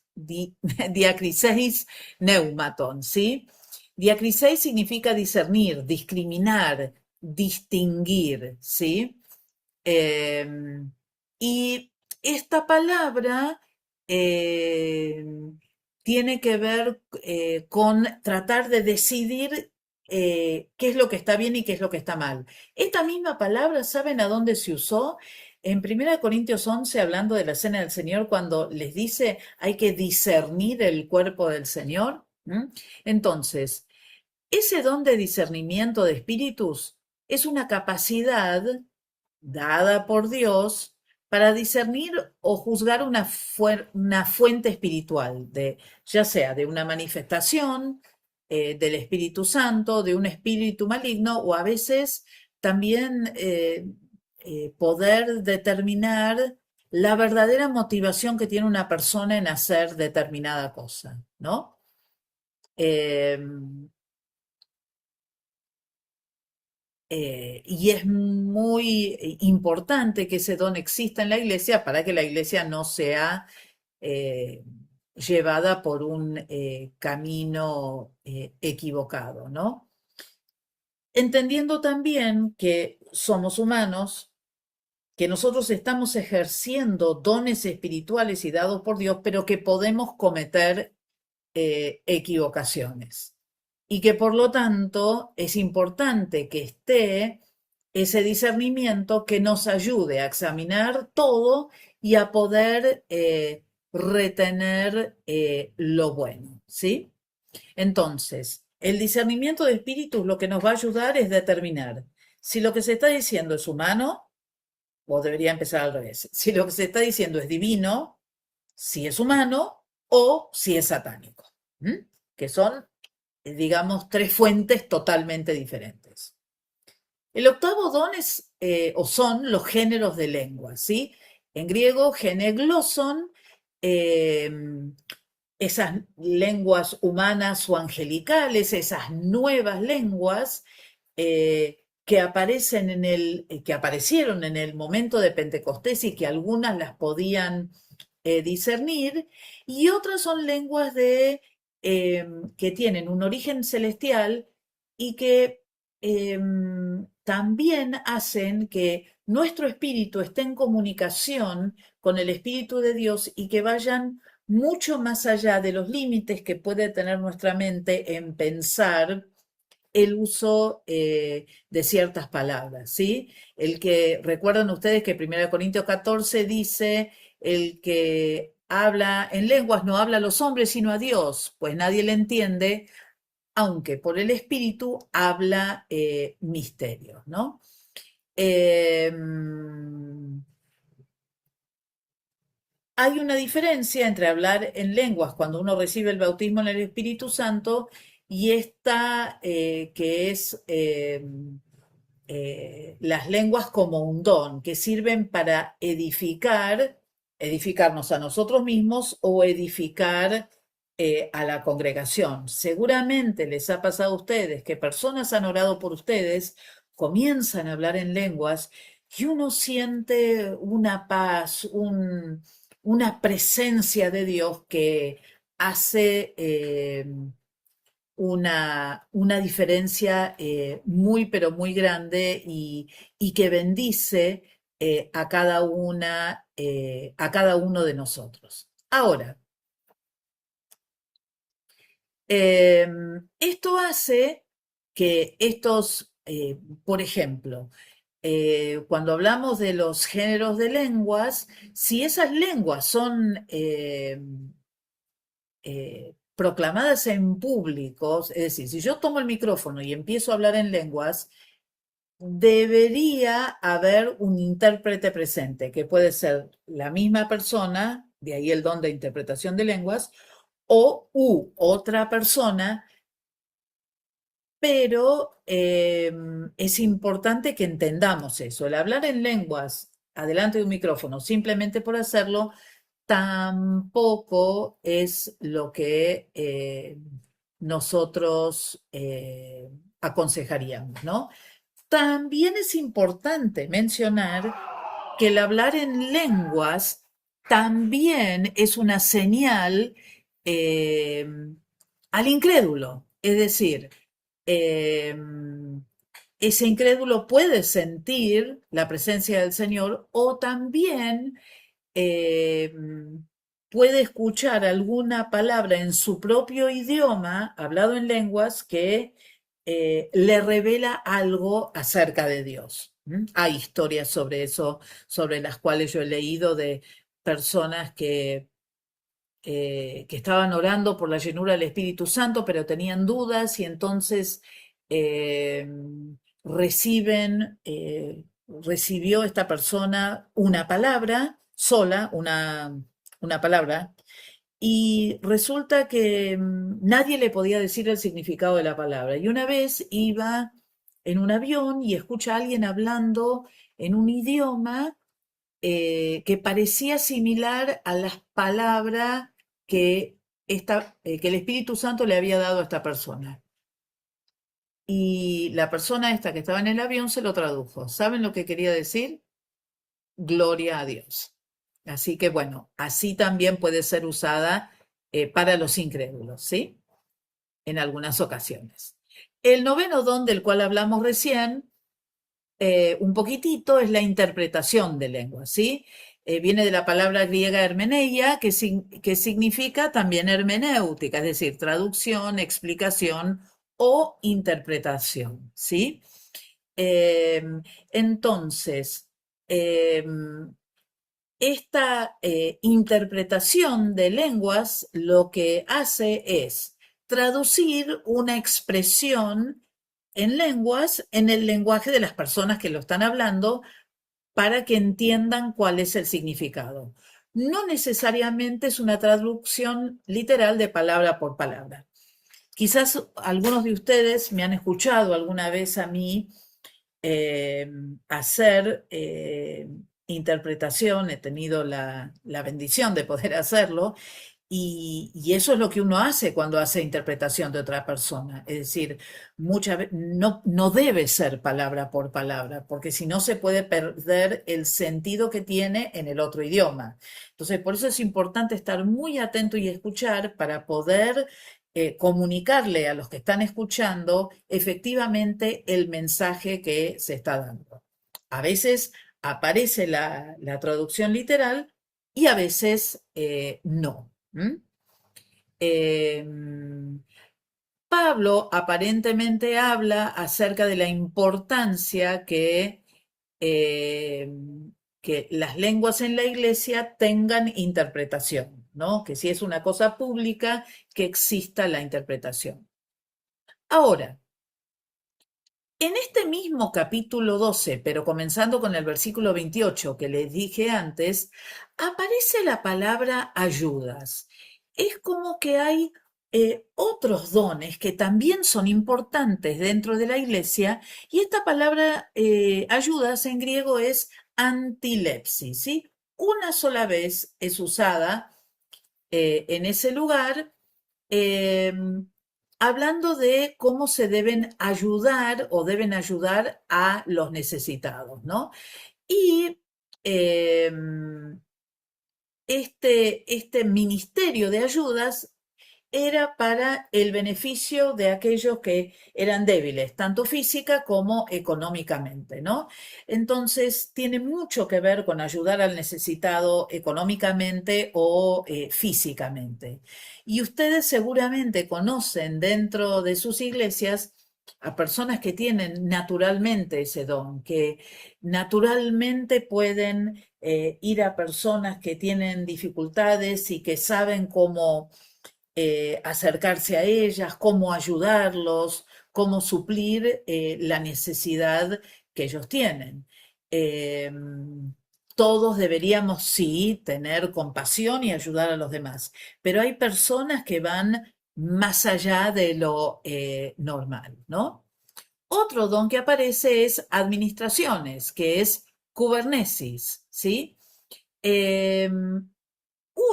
neumaton, ¿sí? Diacriseis significa discernir, discriminar, distinguir, ¿sí? Eh, y esta palabra eh, tiene que ver con tratar de decidir qué es lo que está bien y qué es lo que está mal. Esta misma palabra, ¿saben a dónde se usó? En 1 Corintios 11, hablando de la cena del Señor, cuando les dice hay que discernir el cuerpo del Señor. Entonces, ese don de discernimiento de espíritus es una capacidad dada por Dios para discernir o juzgar una fuente espiritual, ya sea de una manifestación del Espíritu Santo, de un espíritu maligno, o a veces también poder determinar la verdadera motivación que tiene una persona en hacer determinada cosa, ¿no? Em, y es muy importante que ese don exista en la iglesia para que la iglesia no sea eh, llevada por un camino equivocado, ¿no? Entendiendo también que somos humanos, que nosotros estamos ejerciendo dones espirituales y dados por Dios, pero que podemos cometer equivocaciones y que por lo tanto es importante que esté ese discernimiento que nos ayude a examinar todo y a poder retener lo bueno, ¿sí? Entonces, el discernimiento de espíritus lo que nos va a ayudar es determinar si lo que se está diciendo es humano, o debería empezar al revés, si lo que se está diciendo es divino, si es humano o si es satánico, que son, digamos, tres fuentes totalmente diferentes. El octavo don es, o son los géneros de lengua, ¿sí? En griego, genegloson, eh, esas lenguas humanas o angelicales, esas nuevas lenguas que aparecieron en el momento de Pentecostés y que algunas las podían discernir, y otras son lenguas que tienen un origen celestial y que también hacen que nuestro espíritu esté en comunicación con el Espíritu de Dios y que vayan mucho más allá de los límites que puede tener nuestra mente en pensar el uso de ciertas palabras, ¿sí? Recuerdan ustedes que 1 Corintios 14 dice, el que habla en lenguas no habla a los hombres sino a Dios, pues nadie le entiende, aunque por el Espíritu habla misterios, ¿no? Hay una diferencia entre hablar en lenguas cuando uno recibe el bautismo en el Espíritu Santo y esta que es las lenguas como un don, que sirven para edificarnos a nosotros mismos o edificar a la congregación. Seguramente les ha pasado a ustedes que personas han orado por ustedes, comienzan a hablar en lenguas y uno siente una paz, una presencia de Dios que hace una diferencia muy, pero muy grande y que bendice a cada uno de nosotros. Ahora, esto hace que por ejemplo, cuando hablamos de los géneros de lenguas, si esas lenguas son proclamadas en público, es decir, si yo tomo el micrófono y empiezo a hablar en lenguas, debería haber un intérprete presente, que puede ser la misma persona, de ahí el don de interpretación de lenguas, o otra persona, pero es importante que entendamos eso. El hablar en lenguas adelante de un micrófono simplemente por hacerlo tampoco es lo que nosotros aconsejaríamos, ¿no? También es importante mencionar que el hablar en lenguas también es una señal eh, al incrédulo, es decir, eh, ese incrédulo puede sentir la presencia del Señor o también eh, puede escuchar alguna palabra en su propio idioma, hablado en lenguas, que le revela algo acerca de Dios. Hay historias sobre eso, sobre las cuales yo he leído de personas que estaban orando por la llenura del Espíritu Santo, pero tenían dudas y entonces eh, recibió esta persona una palabra sola, una palabra, y resulta que nadie le podía decir el significado de la palabra. Y una vez iba en un avión y escucha a alguien hablando en un idioma que parecía similar a las palabras que, que el Espíritu Santo le había dado a esta persona. Y la persona esta que estaba en el avión se lo tradujo. ¿Saben lo que quería decir? Gloria a Dios. Así que bueno, así también puede ser usada para los incrédulos, ¿sí? En algunas ocasiones. El noveno don del cual hablamos recién, un poquitito, es la interpretación de lenguas, ¿sí? Viene de la palabra griega hermeneia, que significa también hermenéutica, es decir, traducción, explicación o interpretación, ¿sí? Eh, entonces, eh, esta interpretación de lenguas lo que hace es traducir una expresión en lenguas en el lenguaje de las personas que lo están hablando para que entiendan cuál es el significado. No necesariamente es una traducción literal de palabra por palabra. Quizás algunos de ustedes me han escuchado alguna vez a mí hacer interpretación, he tenido la bendición de poder hacerlo, y eso es lo que uno hace cuando hace interpretación de otra persona. Es decir, muchas veces no debe ser palabra por palabra, porque si no se puede perder el sentido que tiene en el otro idioma. Entonces, por eso es importante estar muy atento y escuchar para poder comunicarle a los que están escuchando efectivamente el mensaje que se está dando. A veces aparece la traducción literal y a veces no. Eh, Pablo aparentemente habla acerca de la importancia eh, que las lenguas en la iglesia tengan interpretación, ¿no? Que si es una cosa pública, que exista la interpretación. Ahora, en este mismo capítulo 12, pero comenzando con el versículo 28 que les dije antes, aparece la palabra ayudas. Es como que hay otros dones que también son importantes dentro de la iglesia y esta palabra ayudas en griego es antilepsis, ¿sí? Una sola vez es usada en ese lugar, eh, hablando de cómo se deben ayudar o deben ayudar a los necesitados, ¿no? Y eh, este ministerio de ayudas era para el beneficio de aquellos que eran débiles, tanto física como económicamente, ¿no? Entonces, tiene mucho que ver con ayudar al necesitado económicamente o físicamente. Y ustedes seguramente conocen dentro de sus iglesias a personas que tienen naturalmente ese don, que naturalmente pueden ir a personas que tienen dificultades y que saben cómo acercarse a ellas, cómo ayudarlos, cómo suplir la necesidad que ellos tienen. Eh, todos deberíamos, sí, tener compasión y ayudar a los demás, pero hay personas que van más allá de lo normal, ¿no? Otro don que aparece es administraciones, que es Kubernetes, ¿sí? Eh,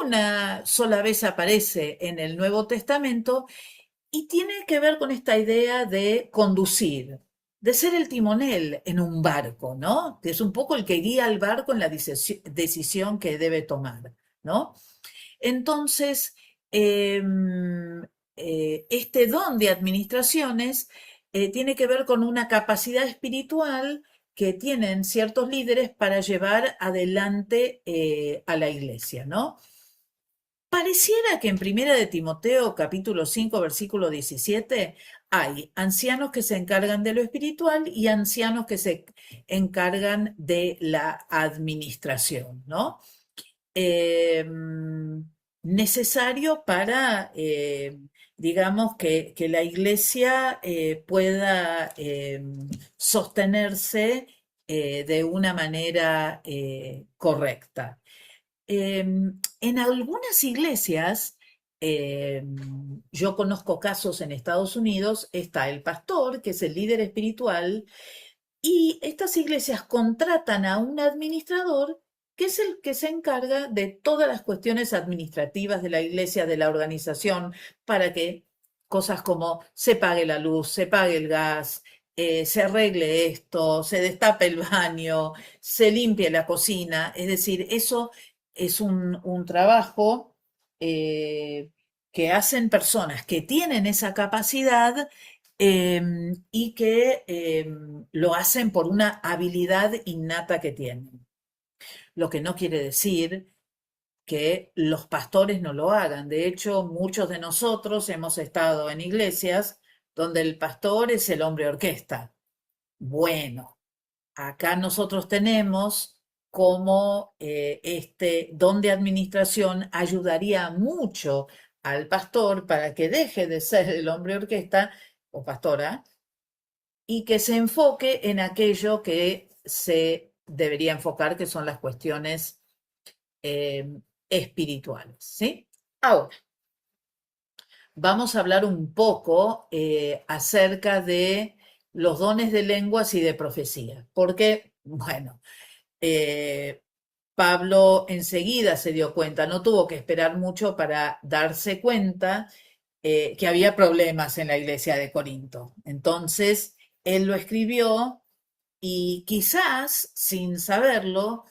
una sola vez aparece en el Nuevo Testamento y tiene que ver con esta idea de conducir, de ser el timonel en un barco, ¿no? Que es un poco el que guía al barco en la decisión que debe tomar, ¿no? Entonces, este don de administraciones tiene que ver con una capacidad espiritual que tienen ciertos líderes para llevar adelante a la iglesia, ¿no? Pareciera que en Primera de Timoteo, capítulo 5, versículo 17, hay ancianos que se encargan de lo espiritual y ancianos que se encargan de la administración, ¿no? Necesario para, digamos, que la iglesia pueda sostenerse de una manera correcta. En algunas iglesias, yo conozco casos en Estados Unidos, está el pastor, que es el líder espiritual, y estas iglesias contratan a un administrador que es el que se encarga de todas las cuestiones administrativas de la iglesia, de la organización, para que cosas como se pague la luz, se pague el gas, se arregle esto, se destape el baño, se limpie la cocina. Es decir, eso es un trabajo que hacen personas que tienen esa capacidad y que lo hacen por una habilidad innata que tienen. Lo que no quiere decir que los pastores no lo hagan. De hecho, muchos de nosotros hemos estado en iglesias donde el pastor es el hombre orquesta. Bueno, acá nosotros tenemos como este don de administración ayudaría mucho al pastor para que deje de ser el hombre orquesta o pastora y que se enfoque en aquello que se debería enfocar, que son las cuestiones eh, espirituales, ¿sí? Ahora, vamos a hablar un poco acerca de los dones de lenguas y de profecía, porque, bueno, eh, Pablo enseguida se dio cuenta, no tuvo que esperar mucho para darse cuenta que había problemas en la iglesia de Corinto. Entonces, él lo escribió y quizás, sin saberlo,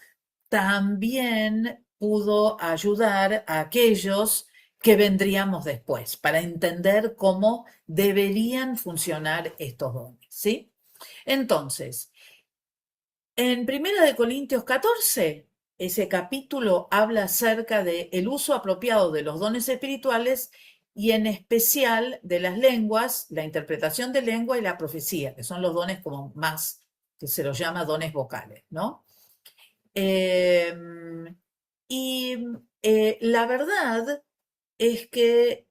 también pudo ayudar a aquellos que vendríamos después para entender cómo deberían funcionar estos dones, ¿sí? Entonces, en Primera de Corintios 14, ese capítulo habla acerca de el uso apropiado de los dones espirituales y en especial de las lenguas, la interpretación de lengua y la profecía, que son los dones como más, que se los llama dones vocales, ¿no? Eh, y la verdad es que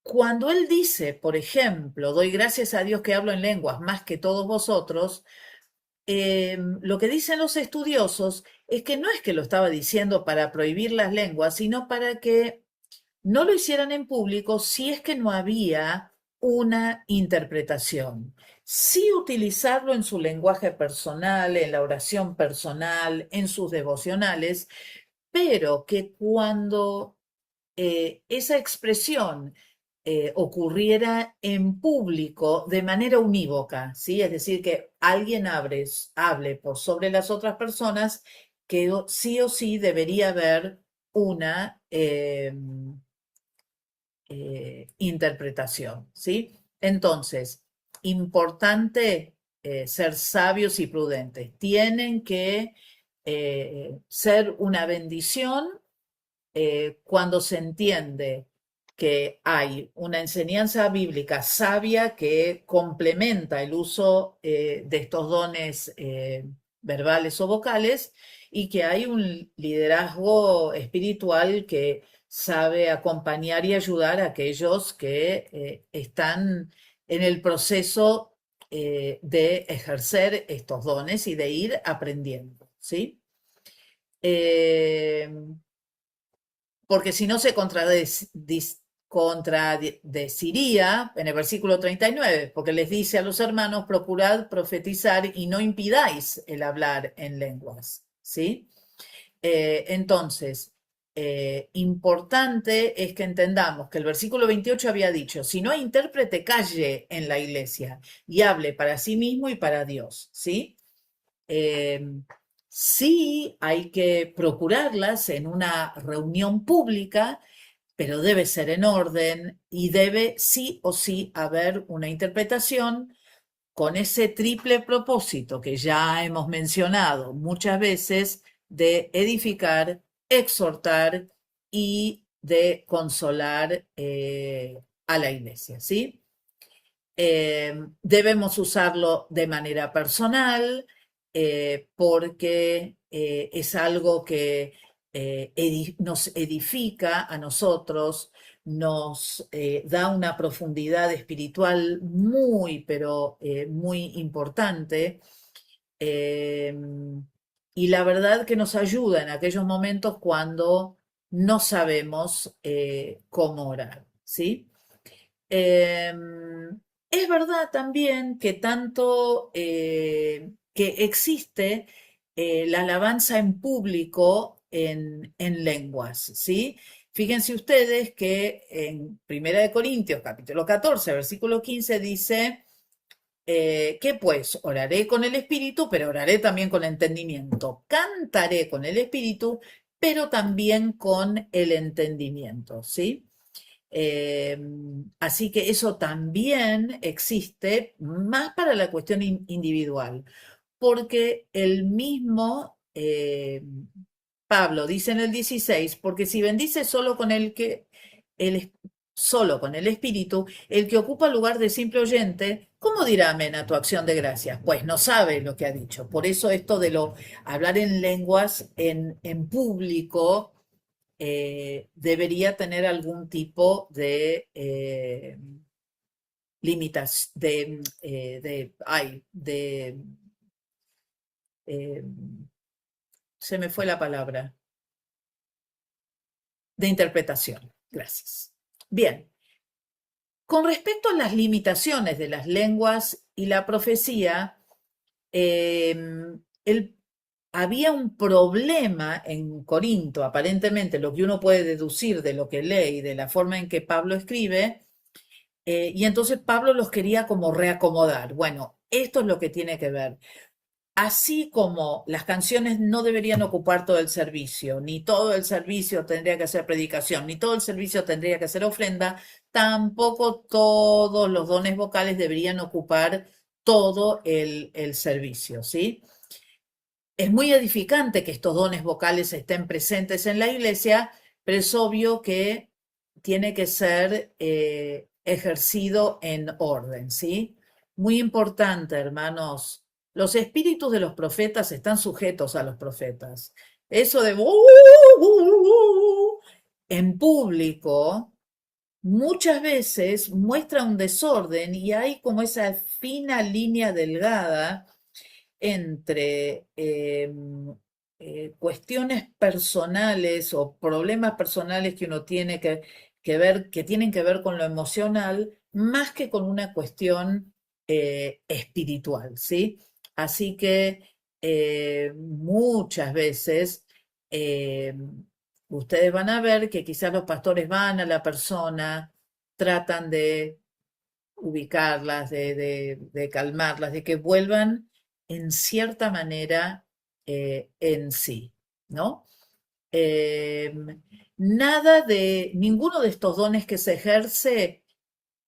cuando él dice, por ejemplo, doy gracias a Dios que hablo en lenguas más que todos vosotros, lo que dicen los estudiosos es que no es que lo estaba diciendo para prohibir las lenguas, sino para que no lo hicieran en público si es que no había una interpretación. Sí utilizarlo en su lenguaje personal, en la oración personal, en sus devocionales, pero que cuando esa expresión ocurriera en público de manera unívoca, ¿sí? Es decir, que alguien hable por sobre las otras personas, que sí o sí debería haber una interpretación, ¿sí? Entonces, importante ser sabios y prudentes. Tienen que ser una bendición cuando se entiende que hay una enseñanza bíblica sabia que complementa el uso de estos dones verbales o vocales y que hay un liderazgo espiritual que sabe acompañar y ayudar a aquellos que están en el proceso de ejercer estos dones y de ir aprendiendo, ¿sí? Eh, porque si no se contradeciría en el versículo 39, porque les dice a los hermanos, procurad profetizar y no impidáis el hablar en lenguas, ¿sí? Entonces, importante es que entendamos que el versículo 28 había dicho, si no hay intérprete, calle en la iglesia y hable para sí mismo y para Dios, ¿sí? Sí hay que procurarlas en una reunión pública, pero debe ser en orden y debe sí o sí haber una interpretación con ese triple propósito que ya hemos mencionado muchas veces de edificar, exhortar y de consolar a la iglesia, ¿sí? Debemos usarlo de manera personal porque es algo que nos edifica a nosotros, nos da una profundidad espiritual muy, pero muy importante. eh, y la verdad que nos ayuda en aquellos momentos cuando no sabemos cómo orar, ¿sí? Es verdad también que tanto que existe la alabanza en público en lenguas, ¿sí? Fíjense ustedes que en Primera de Corintios, capítulo 14, versículo 15, dice que pues oraré con el espíritu, pero oraré también con entendimiento. Cantaré con el espíritu, pero también con el entendimiento, ¿sí? Eh, Así que eso también existe más para la cuestión individual, porque el mismo Pablo dice en el 16, porque si bendice solo con el, solo con el espíritu, el que ocupa el lugar de simple oyente, ¿cómo dirá amén a tu acción de gracias? Pues no sabe lo que ha dicho. Por eso esto de lo hablar en lenguas en público debería tener algún tipo de limitación, eh, se me fue la palabra, de interpretación. Gracias. Bien, con respecto a las limitaciones de las lenguas y la profecía, eh, el, había un problema en Corinto, aparentemente lo que uno puede deducir de lo que lee y de la forma en que Pablo escribe, y entonces Pablo los quería como reacomodar. Bueno, esto es lo que tiene que ver. Así como las canciones no deberían ocupar todo el servicio, ni todo el servicio tendría que ser predicación, ni todo el servicio tendría que ser ofrenda, tampoco todos los dones vocales deberían ocupar todo el servicio, ¿sí? Es muy edificante que estos dones vocales estén presentes en la iglesia, pero es obvio que tiene que ser ejercido en orden, ¿sí? Muy importante, hermanos. Los espíritus de los profetas están sujetos a los profetas. Eso de en público muchas veces muestra un desorden y hay como esa fina línea delgada entre cuestiones personales o problemas personales que uno tiene que ver, que tienen que ver con lo emocional, más que con una cuestión espiritual, ¿sí? Así que muchas veces eh, ustedes van a ver que quizás los pastores van a la persona, tratan de ubicarlas, de calmarlas, de que vuelvan en cierta manera en sí, ¿no? Eh, Nada de, ninguno de estos dones que se ejerce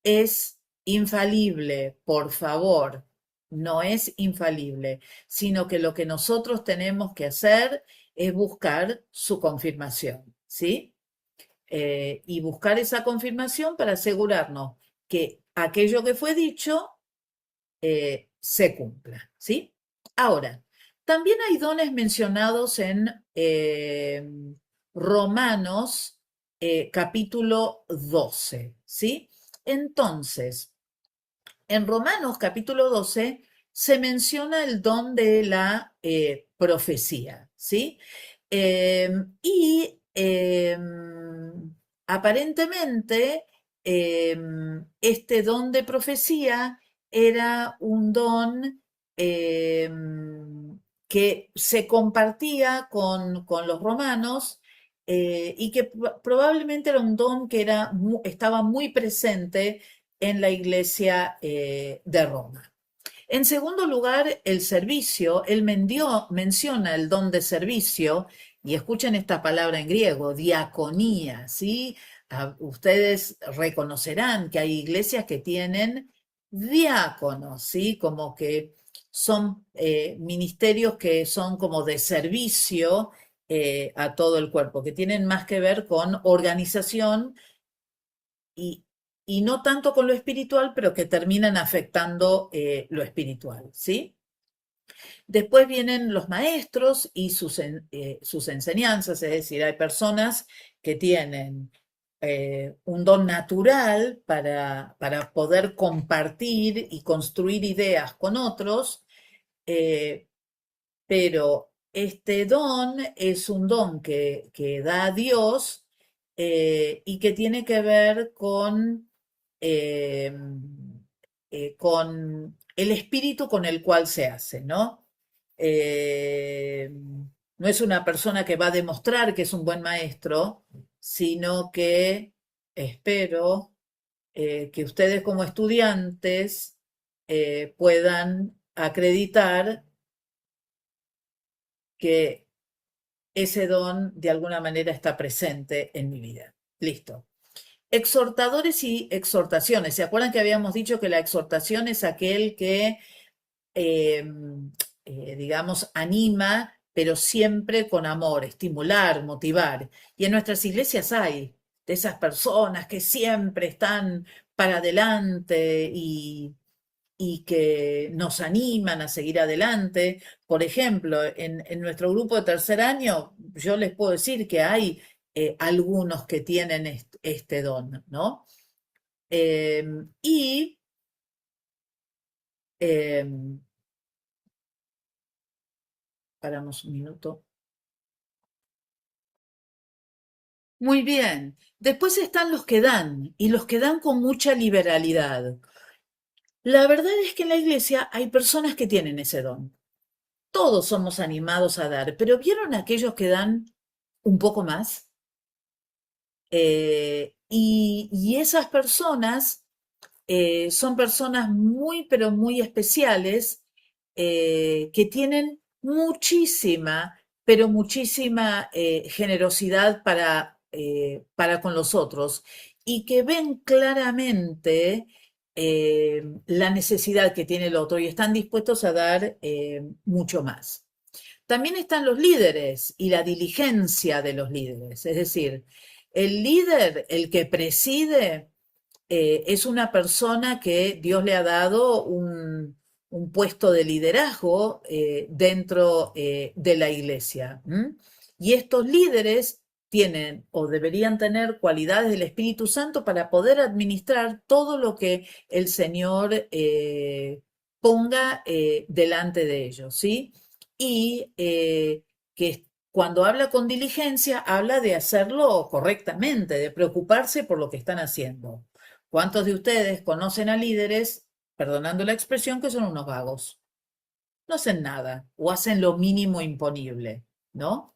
es infalible, por favor, no es infalible, sino que lo que nosotros tenemos que hacer es buscar su confirmación, ¿sí? Y buscar esa confirmación para asegurarnos que aquello que fue dicho se cumpla, ¿sí? Ahora, también hay dones mencionados en Romanos capítulo 12, ¿sí? Entonces, en Romanos capítulo 12 se menciona el don de la profecía, ¿sí? Y aparentemente este don de profecía era un don que se compartía con los romanos y que probablemente era un don que estaba muy presente en la iglesia de Roma. En segundo lugar, el servicio. Él menciona el don de servicio, y escuchen esta palabra en griego, diaconía, ¿sí? Ustedes reconocerán que hay iglesias que tienen diáconos, ¿sí? Como que son ministerios que son como de servicio a todo el cuerpo, que tienen más que ver con organización y, y no tanto con lo espiritual, pero que terminan afectando lo espiritual, ¿sí? Después vienen los maestros y sus enseñanzas, es decir, hay personas que tienen un don natural para poder compartir y construir ideas con otros, eh, pero este don es un don que da Dios y que tiene que ver eh, con el espíritu con el cual se hace, ¿no? Eh, no es una persona que va a demostrar que es un buen maestro, sino que espero que ustedes como estudiantes puedan acreditar que ese don de alguna manera está presente en mi vida. Listo. Exhortadores y exhortaciones. ¿Se acuerdan que habíamos dicho que la exhortación es aquel que, eh, digamos, anima, pero siempre con amor, estimular, motivar? Y en nuestras iglesias hay de esas personas que siempre están para adelante y que nos animan a seguir adelante. Por ejemplo, en nuestro grupo de tercer año, yo les puedo decir que hay algunos que tienen este don, ¿no? Eh, y eh, paramos un minuto. Muy bien. Después están los que dan, y los que dan con mucha liberalidad. La verdad es que en la iglesia hay personas que tienen ese don. Todos somos animados a dar, pero ¿vieron aquellos que dan un poco más? Y esas personas son personas muy, pero muy especiales que tienen muchísima, pero muchísima generosidad para con los otros y que ven claramente la necesidad que tiene el otro y están dispuestos a dar mucho más. También están los líderes y la diligencia de los líderes, es decir, el líder, el que preside, es una persona que Dios le ha dado un puesto de liderazgo dentro de la iglesia. ¿M? Y estos líderes tienen o deberían tener cualidades del Espíritu Santo para poder administrar todo lo que el Señor ponga delante de ellos, ¿sí? Y que cuando habla con diligencia, habla de hacerlo correctamente, de preocuparse por lo que están haciendo. ¿Cuántos de ustedes conocen a líderes, perdonando la expresión, que son unos vagos? No hacen nada o hacen lo mínimo imponible, ¿no?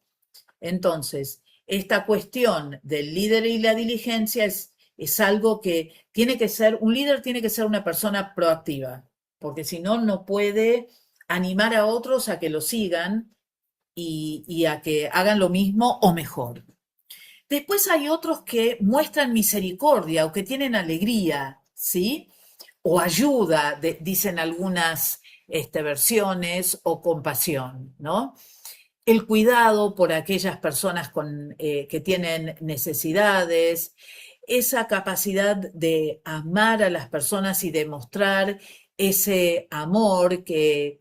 Entonces, esta cuestión del líder y la diligencia es algo que tiene que ser, un líder tiene que ser una persona proactiva, porque si no, no puede animar a otros a que lo sigan y a que hagan lo mismo o mejor. Después hay otros que muestran misericordia o que tienen alegría, ¿sí? O ayuda, dicen algunas versiones, o compasión, ¿no? El cuidado por aquellas personas que tienen necesidades, esa capacidad de amar a las personas y demostrar ese amor que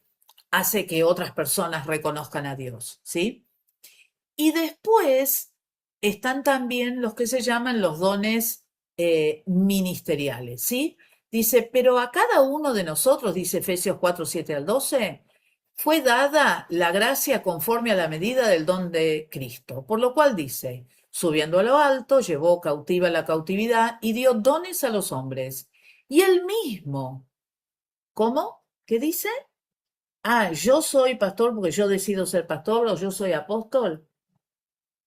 hace que otras personas reconozcan a Dios, ¿sí? Y después están también los que se llaman los dones ministeriales, ¿sí? Dice, pero a cada uno de nosotros, dice Efesios 4, 7 al 12, fue dada la gracia conforme a la medida del don de Cristo. Por lo cual dice, subiendo a lo alto, llevó cautiva la cautividad y dio dones a los hombres. Y él mismo, ¿cómo? ¿Qué dice? Ah, yo soy pastor porque yo decido ser pastor o yo soy apóstol.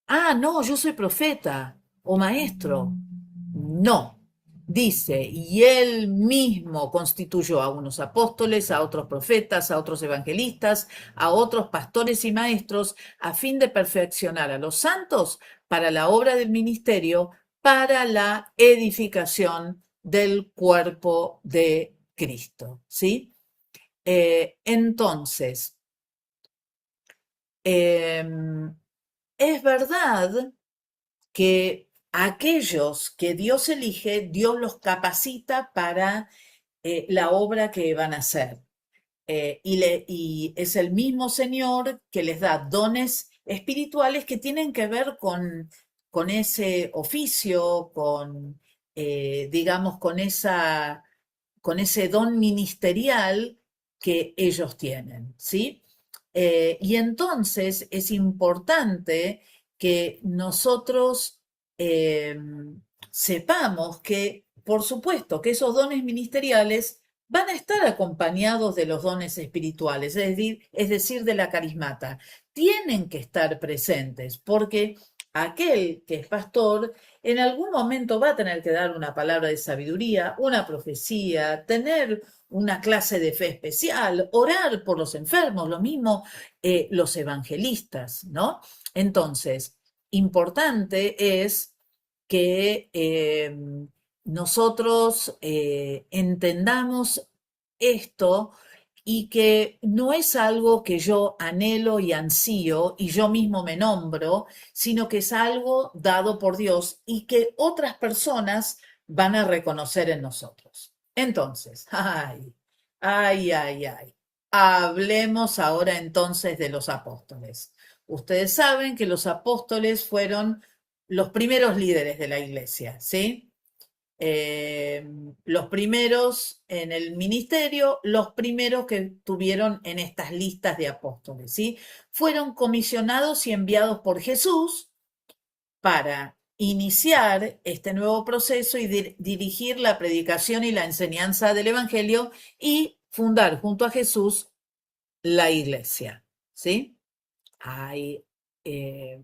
Ah, no, yo soy profeta o maestro. No, dice, y él mismo constituyó a unos apóstoles, a otros profetas, a otros evangelistas, a otros pastores y maestros, a fin de perfeccionar a los santos para la obra del ministerio, para la edificación del cuerpo de Cristo. ¿Sí? Entonces, eh, es verdad que aquellos que Dios elige, Dios los capacita para la obra que van a hacer. Y es el mismo Señor que les da dones espirituales que tienen que ver con ese oficio, digamos, con ese don ministerial que ellos tienen, ¿sí? Y entonces es importante que nosotros eh, sepamos que, por supuesto, que esos dones ministeriales van a estar acompañados de los dones espirituales, es decir, de la carismata. Tienen que estar presentes porque aquel que es pastor en algún momento va a tener que dar una palabra de sabiduría, una profecía, tener una clase de fe especial, orar por los enfermos, lo mismo los evangelistas, ¿no? Entonces, importante es que nosotros entendamos esto y que no es algo que yo anhelo y ansío y yo mismo me nombro, sino que es algo dado por Dios y que otras personas van a reconocer en nosotros. Entonces, ay. Hablemos ahora entonces de los apóstoles. Ustedes saben que los apóstoles fueron los primeros líderes de la iglesia, ¿sí? eh, los primeros en el ministerio, los primeros que tuvieron en estas listas de apóstoles, ¿sí? Fueron comisionados y enviados por Jesús para iniciar este nuevo proceso y dirigir la predicación y la enseñanza del Evangelio y fundar junto a Jesús la iglesia, ¿sí? Ahí,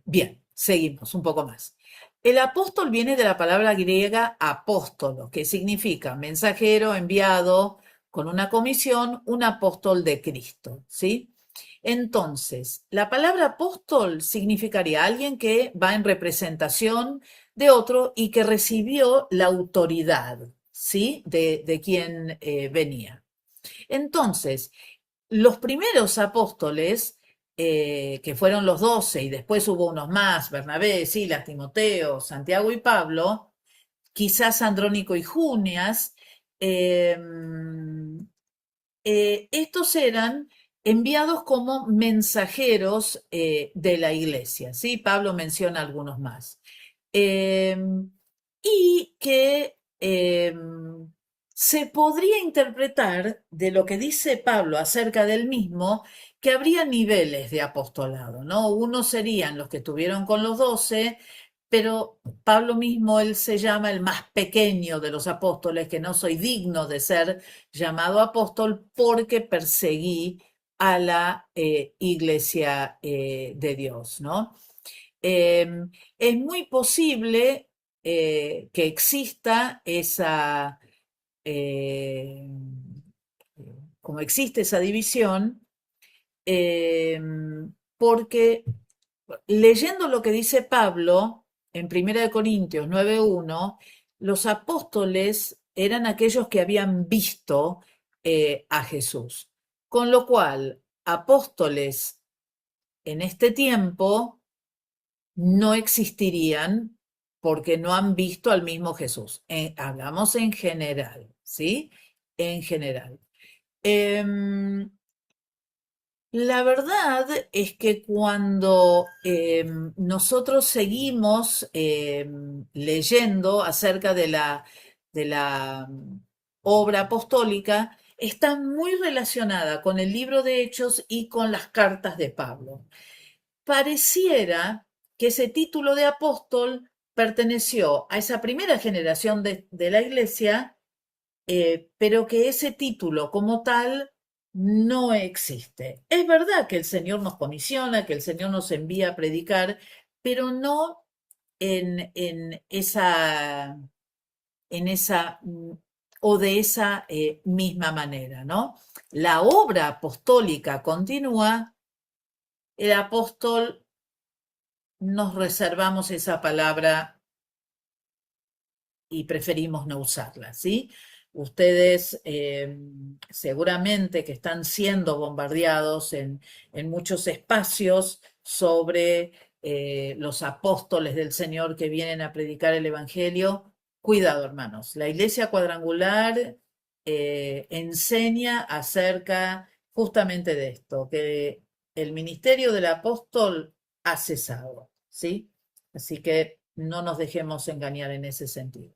bien, seguimos un poco más. El apóstol viene de la palabra griega apóstolo, que significa mensajero, enviado, con una comisión, un apóstol de Cristo, ¿sí? Entonces, la palabra apóstol significaría alguien que va en representación de otro y que recibió la autoridad, ¿sí? De quien venía. Entonces, los primeros apóstoles, que fueron los 12 y después hubo unos más, Bernabé, Silas, Timoteo, Santiago y Pablo, quizás Andrónico y Junias, eh, estos eran enviados como mensajeros de la iglesia, ¿sí? Pablo menciona algunos más. Eh, y que se podría interpretar de lo que dice Pablo acerca del mismo, que habría niveles de apostolado, ¿no? Unos serían los que estuvieron con los 12, pero Pablo mismo, él se llama el más pequeño de los apóstoles, que no soy digno de ser llamado apóstol porque perseguí a la iglesia de Dios, ¿no? Eh, es muy posible que exista esa, eh, como existe esa división, eh, porque leyendo lo que dice Pablo en 1 Corintios 9:1, los apóstoles eran aquellos que habían visto a Jesús. Con lo cual, apóstoles en este tiempo no existirían porque no han visto al mismo Jesús. Hablamos en general, ¿sí? En general. Em, la verdad es que cuando nosotros seguimos leyendo acerca de la obra apostólica, está muy relacionada con el libro de Hechos y con las cartas de Pablo. Pareciera que ese título de apóstol perteneció a esa primera generación de la iglesia, pero que ese título como tal no existe. Es verdad que el Señor nos comisiona, que el Señor nos envía a predicar, pero no en esa o de esa misma manera, ¿no? La obra apostólica continúa, el apóstol nos reservamos esa palabra y preferimos no usarla, ¿sí? Ustedes seguramente que están siendo bombardeados en muchos espacios sobre los apóstoles del Señor que vienen a predicar el Evangelio. Cuidado, hermanos. La iglesia cuadrangular enseña acerca justamente de esto, que el ministerio del apóstol ha cesado, ¿sí? Así que no nos dejemos engañar en ese sentido.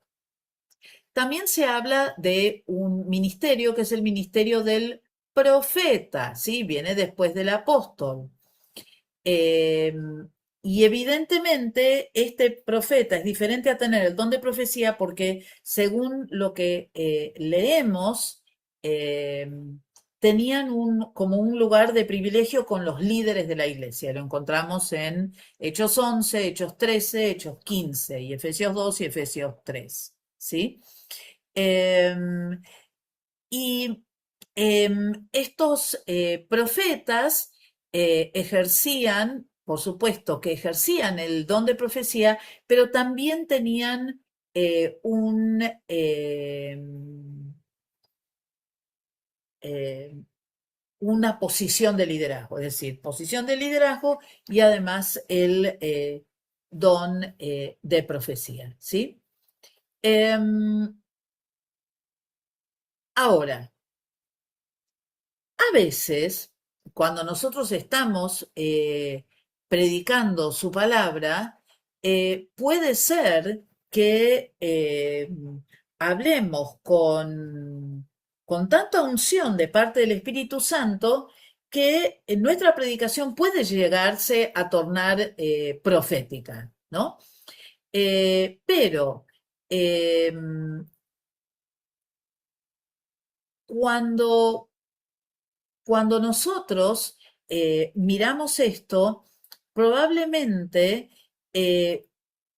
También se habla de un ministerio que es el ministerio del profeta, ¿sí? Viene después del apóstol. Y evidentemente este profeta es diferente a tener el don de profecía porque según lo que leemos, tenían como un lugar de privilegio con los líderes de la iglesia. Lo encontramos en Hechos 11, Hechos 13, Hechos 15 y Efesios 2 y Efesios 3, ¿sí? Em, y estos profetas ejercían, por supuesto, que ejercían el don de profecía, pero también tenían eh, una posición de liderazgo, es decir, posición de liderazgo y además el don de profecía, ¿sí? Ahora, a veces, cuando nosotros estamos predicando su palabra, puede ser que hablemos con tanta unción de parte del Espíritu Santo que nuestra predicación puede llegarse a tornar profética, ¿no? Pero cuando cuando nosotros miramos esto, probablemente eh,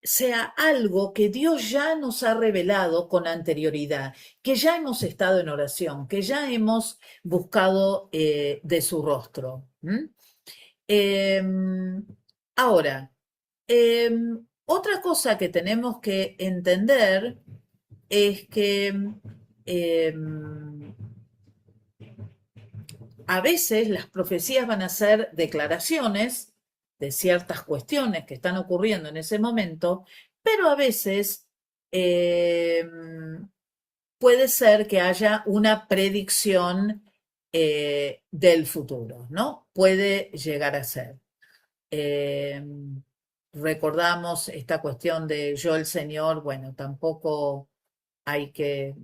sea algo que Dios ya nos ha revelado con anterioridad, que ya hemos estado en oración, que ya hemos buscado de su rostro. Em, Ahora, otra cosa que tenemos que entender es que em, a veces las profecías van a ser declaraciones de ciertas cuestiones que están ocurriendo en ese momento, pero a veces eh, puede ser que haya una predicción del futuro, ¿no? Puede llegar a ser. Eh, Recordamos esta cuestión de yo el Señor, bueno, tampoco hay que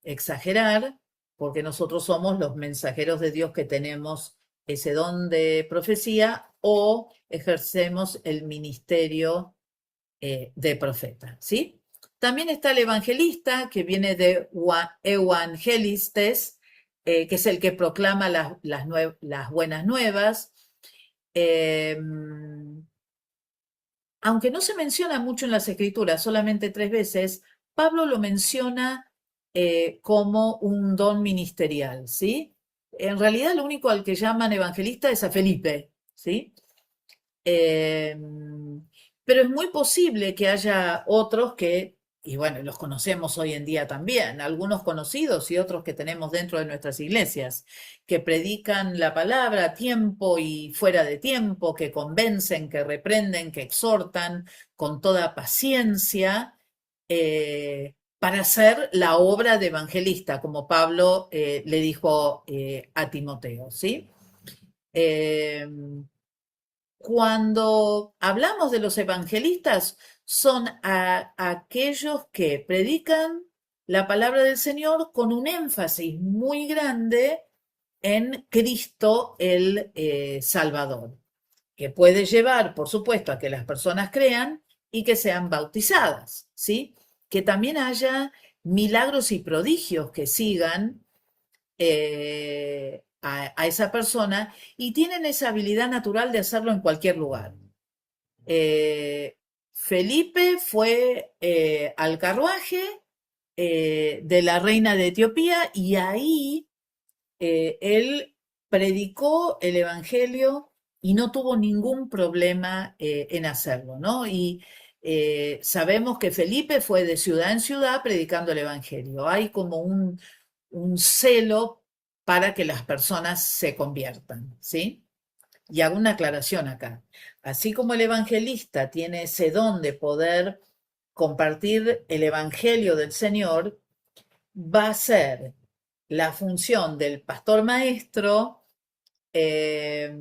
exagerar, porque nosotros somos los mensajeros de Dios que tenemos ese don de profecía o ejercemos el ministerio de profeta, ¿sí? También está el evangelista, que viene de evangelistes, que es el que proclama las buenas nuevas. Eh, Aunque no se menciona mucho en las escrituras, solamente 3 veces, Pablo lo menciona como un don ministerial, ¿sí? En realidad lo único al que llaman evangelista es a Felipe, ¿sí? Eh, pero es muy posible que haya otros que, y bueno, los conocemos hoy en día también, algunos conocidos y otros que tenemos dentro de nuestras iglesias, que predican la palabra a tiempo y fuera de tiempo, que convencen, que reprenden, que exhortan con toda paciencia. Para hacer la obra de evangelista, como Pablo le dijo a Timoteo, ¿sí? Eh, Cuando hablamos de los evangelistas, son aquellos que predican la palabra del Señor con un énfasis muy grande en Cristo el Salvador, que puede llevar, por supuesto, a que las personas crean y que sean bautizadas, ¿sí? Que también haya milagros y prodigios que sigan a esa persona y tienen esa habilidad natural de hacerlo en cualquier lugar. Eh, Felipe fue al carruaje de la reina de Etiopía y ahí él predicó el Evangelio y no tuvo ningún problema en hacerlo, ¿no? Y sabemos que Felipe fue de ciudad en ciudad predicando el Evangelio. Hay como un celo para que las personas se conviertan, ¿sí? Y hago una aclaración acá. Así como el evangelista tiene ese don de poder compartir el evangelio del Señor, va a ser la función del pastor maestro eh,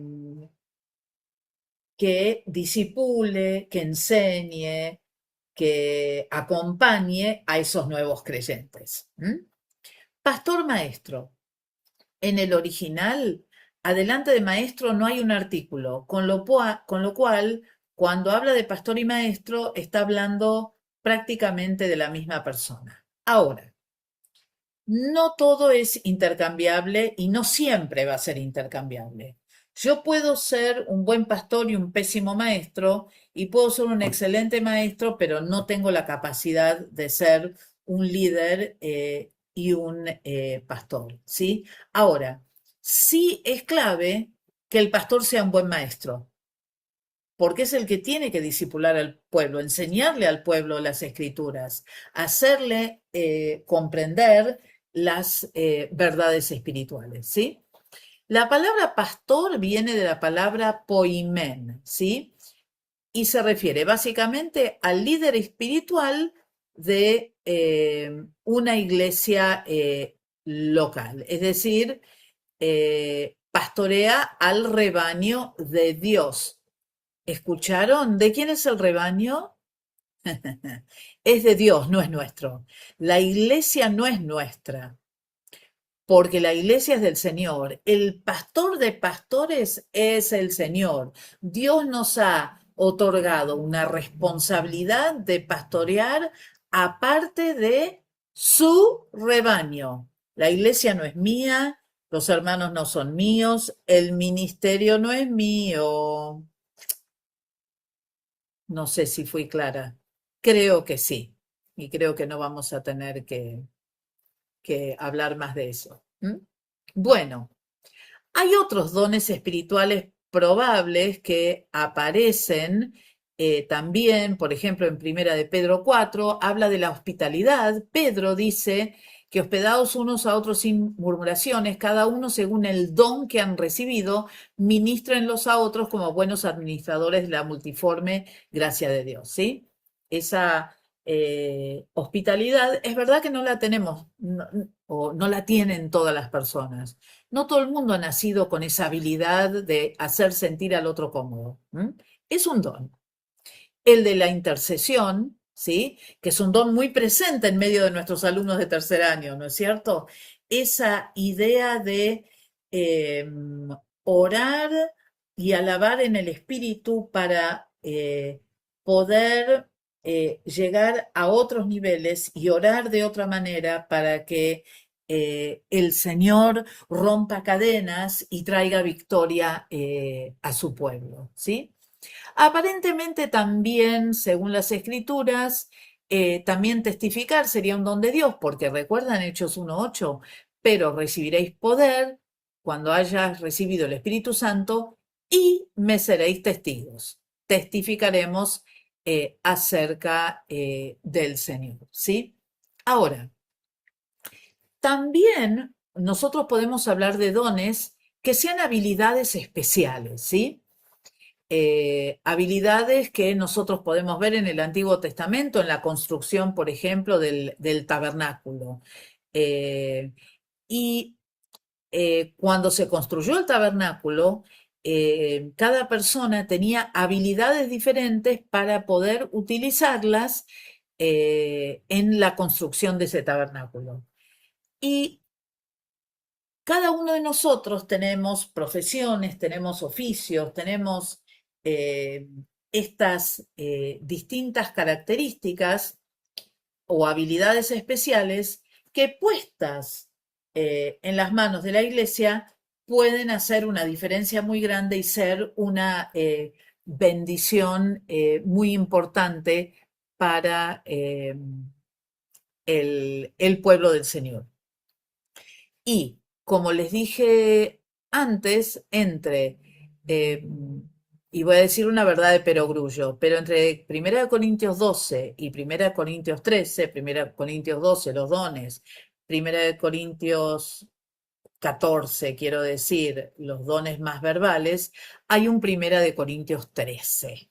que disipule, que enseñe, que acompañe a esos nuevos creyentes. ¿Mm? Pastor maestro. En el original, adelante de maestro no hay un artículo, con lo cual, cuando habla de pastor y maestro, está hablando prácticamente de la misma persona. Ahora, no todo es intercambiable y no siempre va a ser intercambiable. Yo puedo ser un buen pastor y un pésimo maestro, y puedo ser un excelente maestro, pero no tengo la capacidad de ser un líder y un pastor, ¿sí? Ahora, sí es clave que el pastor sea un buen maestro, porque es el que tiene que discipular al pueblo, enseñarle al pueblo las escrituras, hacerle comprender las verdades espirituales, ¿sí? La palabra pastor viene de la palabra poimen, ¿sí? Y se refiere básicamente al líder espiritual de una iglesia local, es decir, pastorea al rebaño de Dios. ¿Escucharon? ¿De quién es el rebaño? Es de Dios, no es nuestro. La iglesia no es nuestra, porque la iglesia es del Señor. El pastor de pastores es el Señor. Dios nos ha otorgado una responsabilidad de pastorear aparte de su rebaño. La iglesia no es mía, los hermanos no son míos, el ministerio no es mío. No sé si fui clara. Creo que sí. Y creo que no vamos a tener que hablar más de eso. ¿Mm? Bueno, hay otros dones espirituales probables que aparecen también, por ejemplo, en Primera de Pedro 4, habla de la hospitalidad. Pedro dice que hospedaos unos a otros sin murmuraciones, cada uno según el don que han recibido, ministrenlos a otros como buenos administradores de la multiforme gracia de Dios, ¿sí? Esa hospitalidad es verdad que no la tenemos o no la tienen todas las personas. No todo el mundo ha nacido con esa habilidad de hacer sentir al otro cómodo. ¿M? Es un don. El de la intercesión, ¿sí? Que es un don muy presente en medio de nuestros alumnos de tercer año, ¿no es cierto? Esa idea de eh, orar y alabar en el espíritu para poder llegar a otros niveles y orar de otra manera para que el Señor rompa cadenas y traiga victoria a su pueblo, ¿sí? Aparentemente también, según las escrituras, también testificar sería un don de Dios, porque recuerdan Hechos 1:8, pero recibiréis poder cuando hayas recibido el Espíritu Santo y me seréis testigos. Testificaremos acerca del Señor, ¿sí? Ahora, también nosotros podemos hablar de dones que sean habilidades especiales, ¿sí? Habilidades que nosotros podemos ver en el Antiguo Testamento, en la construcción, por ejemplo, del tabernáculo. Eh, y cuando se construyó el tabernáculo, cada persona tenía habilidades diferentes para poder utilizarlas en la construcción de ese tabernáculo. Y cada uno de nosotros tenemos profesiones, tenemos oficios, tenemos eh, estas distintas características o habilidades especiales que puestas en las manos de la iglesia pueden hacer una diferencia muy grande y ser una bendición muy importante para el pueblo del Señor. Y como les dije antes, eh, y voy a decir una verdad de perogrullo, pero entre 1 Corintios 12 y 1 Corintios 13, 1 Corintios 12, los dones, 1 Corintios 14, quiero decir, los dones más verbales, hay un Primera de Corintios 13.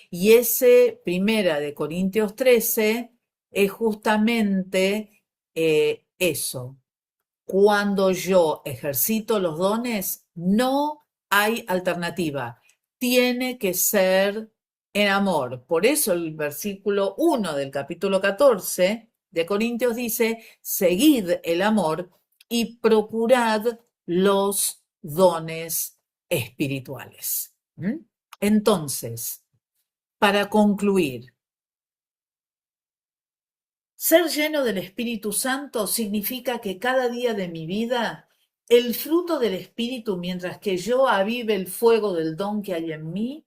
Y ese Primera de Corintios 13 es justamente eso. Cuando yo ejercito los dones, no hay alternativa. Tiene que ser en amor. Por eso el versículo 1 del capítulo 14 de Corintios dice, seguid el amor y procurad los dones espirituales. Entonces, para concluir, ser lleno del Espíritu Santo significa que cada día de mi vida el fruto del Espíritu, mientras que yo avive el fuego del don que hay en mí,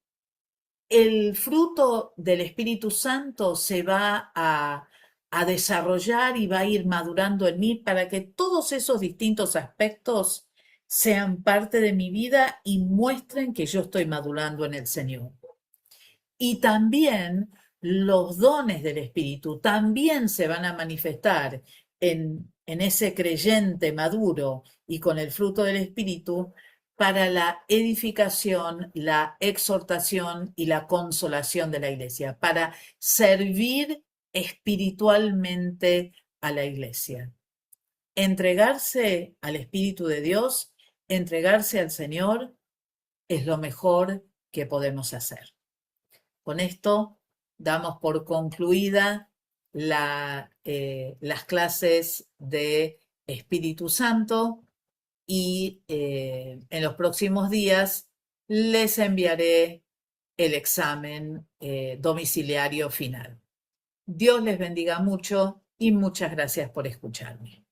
el fruto del Espíritu Santo se va a desarrollar y va a ir madurando en mí para que todos esos distintos aspectos sean parte de mi vida y muestren que yo estoy madurando en el Señor. Y también los dones del Espíritu también se van a manifestar en ese creyente maduro y con el fruto del Espíritu para la edificación, la exhortación y la consolación de la iglesia, para servir espiritualmente a la iglesia. Entregarse al Espíritu de Dios, entregarse al Señor, es lo mejor que podemos hacer. Con esto damos por concluida las clases de Espíritu Santo y en los próximos días les enviaré el examen domiciliario final. Dios les bendiga mucho y muchas gracias por escucharme.